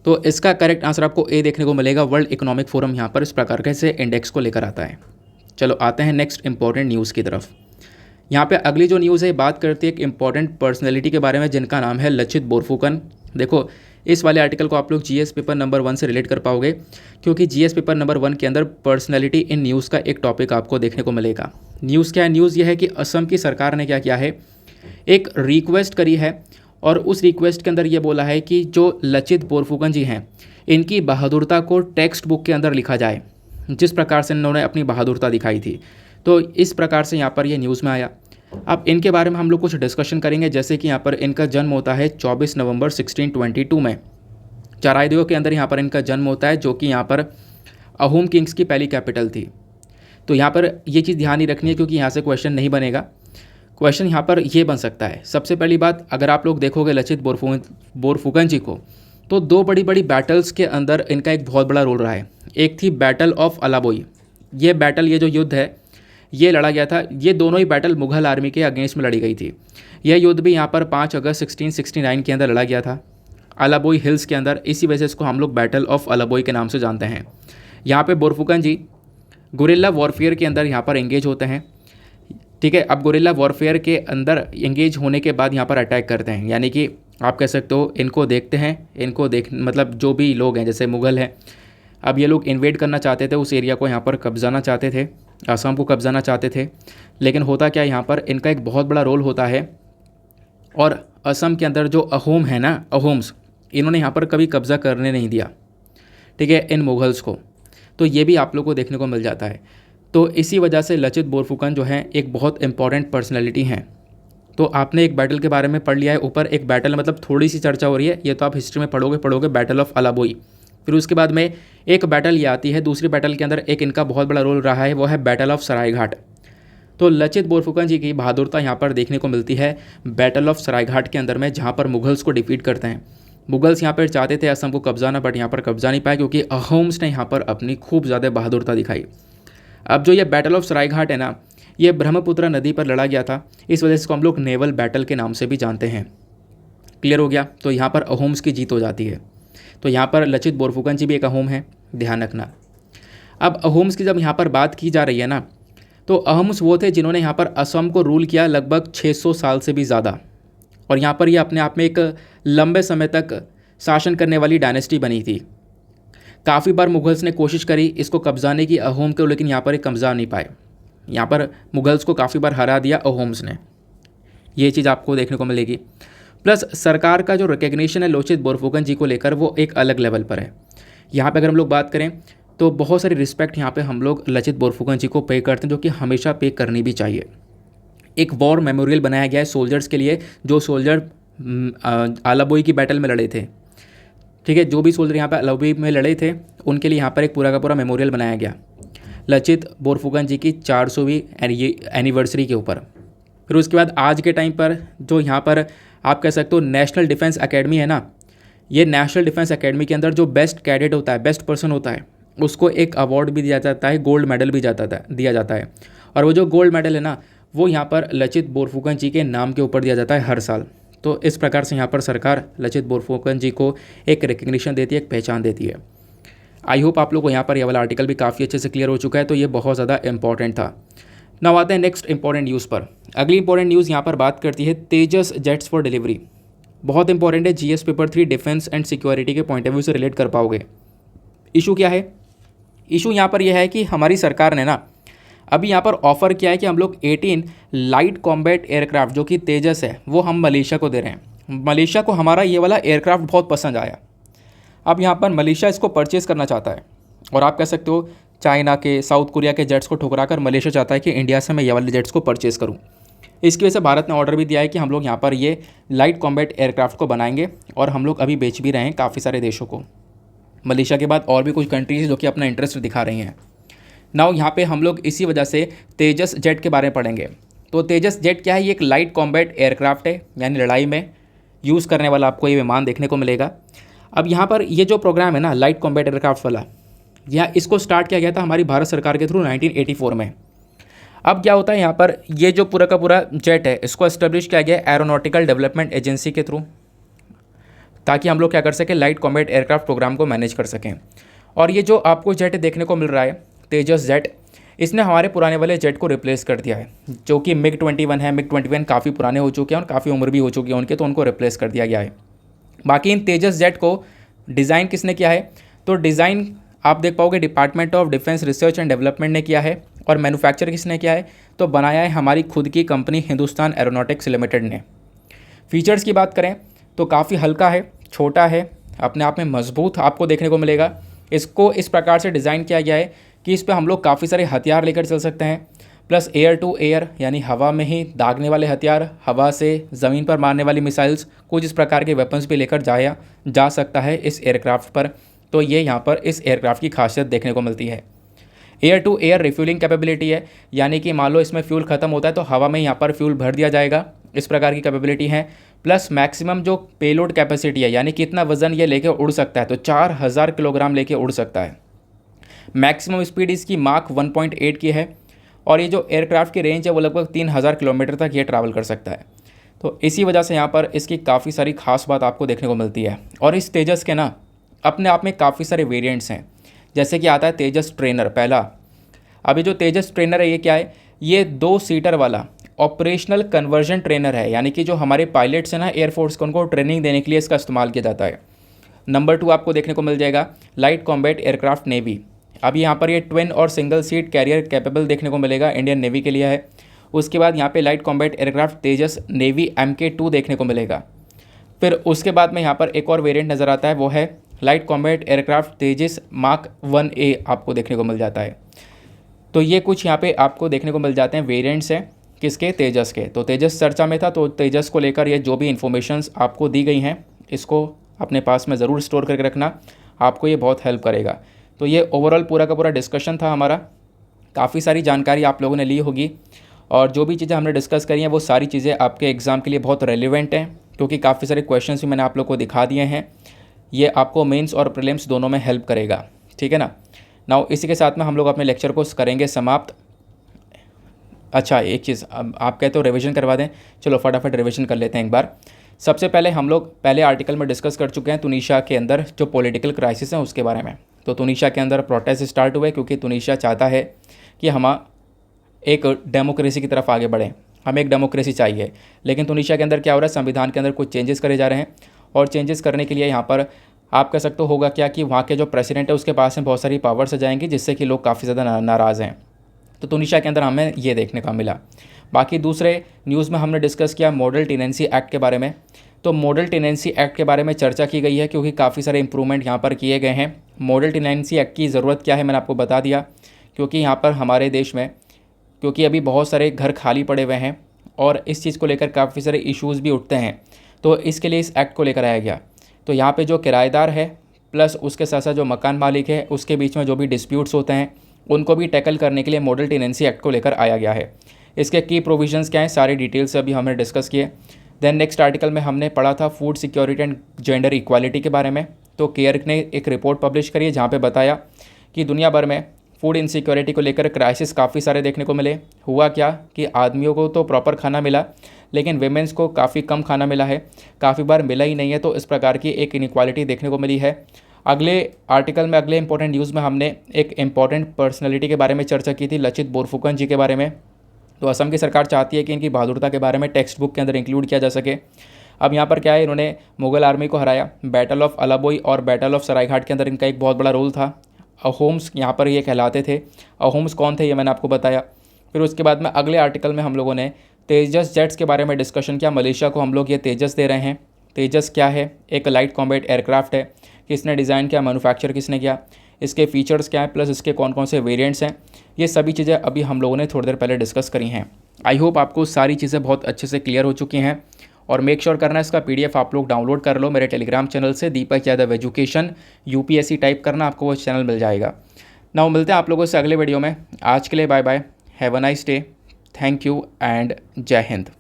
तो इसका करेक्ट आंसर आपको ए देखने को मिलेगा। वर्ल्ड इकोनॉमिक फोरम यहाँ पर इस प्रकार के से इंडेक्स को लेकर आता है। चलो आते हैं नेक्स्ट इंपॉर्टेंट न्यूज़ की तरफ। यहाँ पे अगली जो न्यूज़ है बात करती है एक इंपॉर्टेंट पर्सनैलिटी के बारे में जिनका नाम है लचित बोरफुकन। देखो इस वाले आर्टिकल को आप लोग जीएस पेपर नंबर 1 से रिलेट कर पाओगे, क्योंकि जीएस पेपर नंबर 1 के अंदर पर्सनैलिटी इन न्यूज़ का एक टॉपिक आपको देखने को मिलेगा। न्यूज़ क्या है? न्यूज़ ये है कि असम की सरकार ने क्या किया है, एक रिक्वेस्ट करी है और उस रिक्वेस्ट के अंदर ये बोला है कि जो लचित बोरफुकन जी हैं इनकी बहादुरता को टेक्स्ट बुक के अंदर लिखा जाए, जिस प्रकार से इन्होंने अपनी बहादुरता दिखाई थी। तो इस प्रकार से यहाँ पर ये न्यूज़ में आया। अब इनके बारे में हम लोग कुछ डिस्कशन करेंगे, जैसे कि यहाँ पर इनका जन्म होता है 24 नवंबर 1622 में चराइदेव के अंदर यहाँ पर इनका जन्म होता है, जो कि यहाँ पर अहोम किंग्स की पहली कैपिटल थी। तो यहाँ पर ये चीज़ ध्यान ही रखनी है, क्योंकि यहाँ से क्वेश्चन नहीं बनेगा। क्वेश्चन यहाँ पर ये बन सकता है, सबसे पहली बात अगर आप लोग देखोगे लचित बोरफुकन जी को, तो 2 बड़ी बड़ी बैटल्स के अंदर इनका एक बहुत बड़ा रोल रहा है। एक थी बैटल ऑफ अलाबोई। ये जो युद्ध है ये लड़ा गया था। ये दोनों ही बैटल मुगल आर्मी के अगेंस्ट में लड़ी गई थी। यह युद्ध भी यहाँ पर 5 अगस्त 1669 के अंदर लड़ा गया था अलाबोई हिल्स के अंदर। इसी वजह से इसको हम लोग बैटल ऑफ अलाबोई के नाम से जानते हैं। यहाँ पे बोरफुकन जी गुरिल्ला वॉरफेयर के अंदर यहाँ पर एंगेज होते हैं। ठीक है, अब गुरिल्ला वॉरफेयर के अंदर एंगेज होने के बाद यहाँ पर अटैक करते हैं, यानी कि आप कह सकते हो इनको देखते हैं, मतलब जो भी लोग हैं जैसे मुग़ल हैं, अब ये लोग इन्वेड करना चाहते थे उस एरिया को, यहाँ पर कब्जाना चाहते थे, असम को कब्जाना चाहते थे। लेकिन होता क्या, यहाँ पर इनका एक बहुत बड़ा रोल होता है और असम के अंदर जो अहोम है ना, अहोम्स, इन्होंने यहाँ पर कभी कब्ज़ा करने नहीं दिया, ठीक है, इन मुगल्स को। तो ये भी आप लोग को देखने को मिल जाता है। तो इसी वजह से लचित बोरफुकन जो हैं एक बहुत इंपॉर्टेंट पर्सनैलिटी हैं। तो आपने एक बैटल के बारे में पढ़ लिया है, ऊपर एक बैटल मतलब थोड़ी सी चर्चा हो रही है, ये तो आप हिस्ट्री में पढ़ोगे बैटल ऑफ अलाबोई। फिर उसके बाद में एक बैटल ये आती है, दूसरी बैटल के अंदर एक इनका बहुत बड़ा रोल रहा है, वो है बैटल ऑफ सरायघाट। तो लचित बोरफुकन जी की बहादुरता यहाँ पर देखने को मिलती है बैटल ऑफ सरायघाट के अंदर में, जहाँ पर मुगल्स को डिफीट करते हैं। मुगल्स यहाँ पर चाहते थे असम को कब्जाना, बट यहाँ पर कब्जा नहीं पाए, क्योंकि अहोम्स ने यहाँ पर अपनी खूब ज़्यादा बहादुरता दिखाई। अब जो ये बैटल ऑफ सरायघाट है ना, ये ब्रह्मपुत्र नदी पर लड़ा गया था, इस वजह से इसको हम लोग नेवल बैटल के नाम से भी जानते हैं। क्लियर हो गया? तो यहाँ पर अहोम्स की जीत हो जाती है। तो यहाँ पर लचित बोरफुकन जी भी एक अहोम है, ध्यान रखना। अब अहोम्स की जब यहाँ पर बात की जा रही है ना, तो अहोम्स वो थे जिन्होंने यहाँ पर असम को रूल किया लगभग 600 साल से भी ज़्यादा, और यहाँ पर ये अपने आप में एक लंबे समय तक शासन करने वाली डायनेस्टी बनी थी। काफ़ी बार मुगल्स ने कोशिश करी इसको कब्जाने की अहोम को, लेकिन यहाँ पर एक कब्जा नहीं पाए। यहाँ पर मुगल्स को काफ़ी बार हरा दिया अहोम्स ने, ये चीज़ आपको देखने को मिलेगी। प्लस सरकार का जो रिकग्निशन है लचित बोरफुकन जी को लेकर, वो एक अलग लेवल पर है। यहाँ पे अगर हम लोग बात करें तो बहुत सारी रिस्पेक्ट यहाँ पे हम लोग लचित बोरफुकन जी को पे करते हैं, जो कि हमेशा पे करनी भी चाहिए। एक वॉर मेमोरियल बनाया गया है सोल्जर्स के लिए, जो सोल्जर अलाबोई की बैटल में लड़े थे। ठीक है, जो भी सोल्जर यहाँ पर अलाबोई में लड़े थे उनके लिए यहाँ पर एक पूरा का पूरा मेमोरियल बनाया गया लचित बोरफुकन जी की 400वीं एनिवर्सरी के ऊपर। फिर उसके बाद आज के टाइम पर जो यहाँ पर आप कह सकते हो नेशनल डिफेंस एकेडमी है ना, ये नेशनल डिफेंस एकेडमी के अंदर जो बेस्ट कैडेट होता है, बेस्ट पर्सन होता है, उसको एक अवार्ड भी दिया जाता है, गोल्ड मेडल भी दिया जाता है। और वो जो गोल्ड मेडल है ना, वो यहाँ पर लचित बोरफुकन जी के नाम के ऊपर दिया जाता है हर साल। तो इस प्रकार से यहाँ पर सरकार लचित बोरफुकन जी को एक रिकग्निशन देती है, एक पहचान देती है। आई होप आप लोग को यहाँ पर यह वाला आर्टिकल भी काफ़ी अच्छे से क्लियर हो चुका है, तो ये बहुत ज़्यादा इंपॉर्टेंट था। नाउ आते हैं नेक्स्ट इंपॉर्टेंट न्यूज़ पर। अगली इंपॉर्टेंट न्यूज़ यहाँ पर बात करती है तेजस जेट्स फॉर डिलीवरी। बहुत इंपॉर्टेंट है, GS paper 3 defence and security के पॉइंट ऑफ व्यू से रिलेट कर पाओगे। इशू क्या है? इशू यहाँ पर यह है कि हमारी सरकार ने ना अभी यहाँ पर ऑफर किया है कि हम लोग 18 लाइट कॉम्बैट एयरक्राफ्ट जो कि तेजस है वो हम मलेशिया को दे रहे हैं। मलेशिया को हमारा ये वाला एयरक्राफ्ट बहुत पसंद आया। अब यहाँ पर मलेशिया इसको परचेज़ करना चाहता है, और आप कह सकते हो चाइना के, साउथ कोरिया के जेट्स को ठुकरा कर मलेशिया चाहता है कि इंडिया से मैं ये वाले जेट्स को परचेज़ करूँ। इसकी वजह से भारत ने ऑर्डर भी दिया है कि हम लोग यहाँ पर ये लाइट कॉम्बैट एयरक्राफ्ट को बनाएंगे, और हम लोग अभी बेच भी रहे हैं काफ़ी सारे देशों को। मलेशिया के बाद और भी कुछ कंट्रीज जो कि अपना इंटरेस्ट दिखा रही हैं। नाउ यहाँ पे हम लोग इसी वजह से तेजस जेट के बारे में पढ़ेंगे। तो तेजस जेट क्या है? ये एक लाइट कॉम्बैट एयरक्राफ्ट है, यानी लड़ाई में यूज़ करने वाला आपको ये विमान देखने को मिलेगा। अब यहाँ पर ये जो प्रोग्राम है ना लाइट कॉम्बैट एयरक्राफ्ट वाला, यह इसको स्टार्ट किया गया था हमारी भारत सरकार के थ्रू 1984 में। अब क्या होता है यहाँ पर, ये जो पूरा का पूरा जेट है इसको एस्टेब्लिश किया गया एरोनॉटिकल डेवलपमेंट एजेंसी के थ्रू, ताकि हम लोग क्या कर सकें, लाइट कॉम्बैट एयरक्राफ्ट प्रोग्राम को मैनेज कर सकें। और ये जो आपको जेट देखने को मिल रहा है तेजस जेट, इसने हमारे पुराने वाले जेट को रिप्लेस कर दिया है, जो कि मिग 21 है। मिग 21 काफ़ी पुराने हो चुके हैं और काफ़ी उम्र भी हो चुकी है उनके, तो उनको रिप्लेस कर दिया गया है। बाकी इन तेजस जेट को डिज़ाइन किसने किया है? तो डिज़ाइन आप देख पाओगे department of defence research and development ने किया है, और मैन्युफैक्चर किसने किया है? तो बनाया है हमारी खुद की कंपनी हिंदुस्तान एरोनॉटिक्स लिमिटेड ने। फीचर्स की बात करें तो काफ़ी हल्का है, छोटा है, अपने आप में मजबूत आपको देखने को मिलेगा। इसको इस प्रकार से डिज़ाइन किया गया है कि इस पर हम लोग काफ़ी सारे हथियार लेकर चल सकते हैं, प्लस एयर टू एयर यानी हवा में ही दागने वाले हथियार, हवा से ज़मीन पर मारने वाली मिसाइल्स, कुछ इस प्रकार के वेपन्स भी लेकर जाया जा सकता है इस एयरक्राफ्ट पर। तो ये यहाँ पर इस एयरक्राफ्ट की खासियत देखने को मिलती है। Air to air refuelling capability है, यानी कि मान लो इसमें फ्यूल ख़त्म होता है तो हवा में यहाँ पर फ्यूल भर दिया जाएगा, इस प्रकार की कैपेबिलिटी है। प्लस मैक्सिमम जो पेलोड कैपेसिटी है, यानी कितना वज़न ये लेके उड़ सकता है, तो 4000 किलोग्राम लेके उड़ सकता है। मैक्सिमम स्पीड इसकी माक 1.8 की है, और ये जो एयरक्राफ्ट की रेंज है वो लगभग 3000 किलोमीटर तक ये ट्रैवल कर सकता है। तो इसी वजह से यहाँ पर इसकी काफ़ी सारी खास बात आपको देखने को मिलती है। और इस तेजस के ना अपने आप में काफ़ी सारे वेरिएंट्स हैं, जैसे कि आता है तेजस ट्रेनर पहला। अभी जो तेजस ट्रेनर है ये क्या है? ये 2 सीटर वाला ऑपरेशनल कन्वर्जन ट्रेनर है, यानी कि जो हमारे पायलट्स हैं ना एयरफोर्स के, उनको ट्रेनिंग देने के लिए इसका इस्तेमाल किया जाता है। नंबर 2 आपको देखने को मिल जाएगा लाइट कॉम्बैट एयरक्राफ्ट नेवी। अब यहाँ पर ये ट्विन और सिंगल सीट कैरियर कैपेबल देखने को मिलेगा, इंडियन नेवी के लिए है। उसके बाद यहाँ पे लाइट कॉम्बैट एयरक्राफ्ट तेजस नेवी MK2 देखने को मिलेगा। फिर उसके बाद में यहाँ पर एक और वेरिएंट नज़र आता है, वो है लाइट कॉम्बैट एयरक्राफ्ट तेजस मार्क 1A आपको देखने को मिल जाता है। तो ये कुछ यहाँ पे आपको देखने को मिल जाते हैं वेरिएंट्स हैं किसके? तेजस के। तो तेजस चर्चा में था, तो तेजस को लेकर ये जो भी इन्फॉर्मेशंस आपको दी गई हैं इसको अपने पास में ज़रूर स्टोर करके रखना, आपको ये बहुत हेल्प करेगा। तो ये ओवरऑल पूरा का पूरा डिस्कशन था हमारा। काफ़ी सारी जानकारी आप लोगों ने ली होगी, और जो भी चीज़ें हमने डिस्कस करी हैं वो सारी चीज़ें आपके एग्ज़ाम के लिए बहुत रेलिवेंट हैं, क्योंकि काफ़ी सारे क्वेश्चंस भी मैंने आप लोग को दिखा दिए हैं। ये आपको मेंस और प्रीलिम्स दोनों में हेल्प करेगा, ठीक है ना। नाउ इसी के साथ में हम लोग अपने लेक्चर को करेंगे समाप्त। अच्छा, एक चीज़, अब आप कहते हो रिवीजन करवा दें, चलो फटाफट रिवीजन कर लेते हैं एक बार। सबसे पहले हम लोग पहले आर्टिकल में डिस्कस कर चुके हैं तुनीशिया के अंदर जो पॉलिटिकल क्राइसिस है उसके बारे में। तो तुनीशिया के अंदर प्रोटेस्ट स्टार्ट हुए, क्योंकि तुनीशिया चाहता है कि हम एक डेमोक्रेसी की तरफ आगे बढ़ें, हमें एक डेमोक्रेसी चाहिए। लेकिन तुनीशिया के अंदर क्या हो रहा है, संविधान के अंदर कुछ चेंजेस करे जा रहे हैं, और चेंजेस करने के लिए यहाँ पर आप कह सकते हो होगा क्या कि वहाँ के जो प्रेसिडेंट है उसके पास में बहुत सारी पावर्स आ जाएंगी, जिससे कि लोग काफ़ी ज़्यादा नाराज़ हैं। तो तुनीशिया के अंदर हमें ये देखने का मिला। बाकी दूसरे न्यूज़ में हमने डिस्कस किया मॉडल टेनेंसी एक्ट के बारे में। तो मॉडल टेनेंसी एक्ट के बारे में चर्चा की गई है, क्योंकि काफ़ी सारे इंप्रूवमेंट यहाँ पर किए गए हैं। मॉडल टेनेंसी एक्ट की ज़रूरत क्या है मैंने आपको बता दिया, क्योंकि यहाँ पर हमारे देश में क्योंकि अभी बहुत सारे घर खाली पड़े हुए हैं, और इस चीज़ को लेकर काफ़ी सारे इश्यूज़ भी उठते हैं, तो इसके लिए इस एक्ट को लेकर आया गया। तो यहाँ पे जो किराएदार है प्लस उसके साथ साथ जो मकान मालिक है उसके बीच में जो भी डिस्प्यूट्स होते हैं उनको भी टैकल करने के लिए मॉडल टेनेंसी एक्ट को लेकर आया गया है। इसके की प्रोविजंस क्या हैं, सारी डिटेल से अभी हमने डिस्कस किए। देन नेक्स्ट आर्टिकल में हमने पढ़ा था food security and gender equality के बारे में। तो केयर ने एक रिपोर्ट पब्लिश करी है जहाँ पे बताया कि दुनिया भर में फूड इनसिक्योरिटी को लेकर क्राइसिस काफ़ी सारे देखने को मिले। हुआ क्या कि आदमियों को तो प्रॉपर खाना मिला, लेकिन वेमेंस को काफ़ी कम खाना मिला है, काफ़ी बार मिला ही नहीं है। तो इस प्रकार की एक इनइक्वालिटी देखने को मिली है। अगले आर्टिकल में, अगले इंपॉर्टेंट न्यूज़ में हमने एक इंपॉर्टेंट पर्सनैलिटी के बारे में चर्चा की थी, लचित बोरफुकन जी के बारे में। तो असम की सरकार चाहती है कि इनकी बहादुरता के बारे में टेक्स्ट बुक के अंदर इंक्लूड किया जा सके। अब यहाँ पर क्या है, इन्होंने मुगल आर्मी को हराया, बैटल ऑफ अलाबोई और बैटल ऑफ सरायघाट के अंदर इनका एक बहुत बड़ा रोल था। अहोम्स यहाँ पर ये कहलाते थे। अहोम्स कौन थे ये मैंने आपको बताया। फिर उसके बाद में अगले आर्टिकल में हम लोगों ने तेजस जेट्स के बारे में डिस्कशन किया। मलेशिया को हम लोग ये तेजस दे रहे हैं। तेजस क्या है, एक लाइट कॉम्बैट एयरक्राफ्ट है। किसने डिज़ाइन किया, मैन्युफैक्चर किसने किया, इसके फीचर्स क्या हैं, प्लस इसके कौन कौन से वेरिएंट्स हैं, ये सभी चीज़ें अभी हम लोगों ने थोड़ी देर पहले डिस्कस करी हैं। आई होप आपको सारी चीज़ें बहुत अच्छे से क्लियर हो चुकी हैं। और मेक श्योर करना इसका PDF आप लोग डाउनलोड कर लो मेरे टेलीग्राम चैनल से, दीपक यादव एजुकेशन UPSC टाइप करना, आपको वो चैनल मिल जाएगा। नाउ मिलते हैं आप लोगों से अगले वीडियो में। आज के लिए bye bye, have a nice day, thank you and जय हिंद।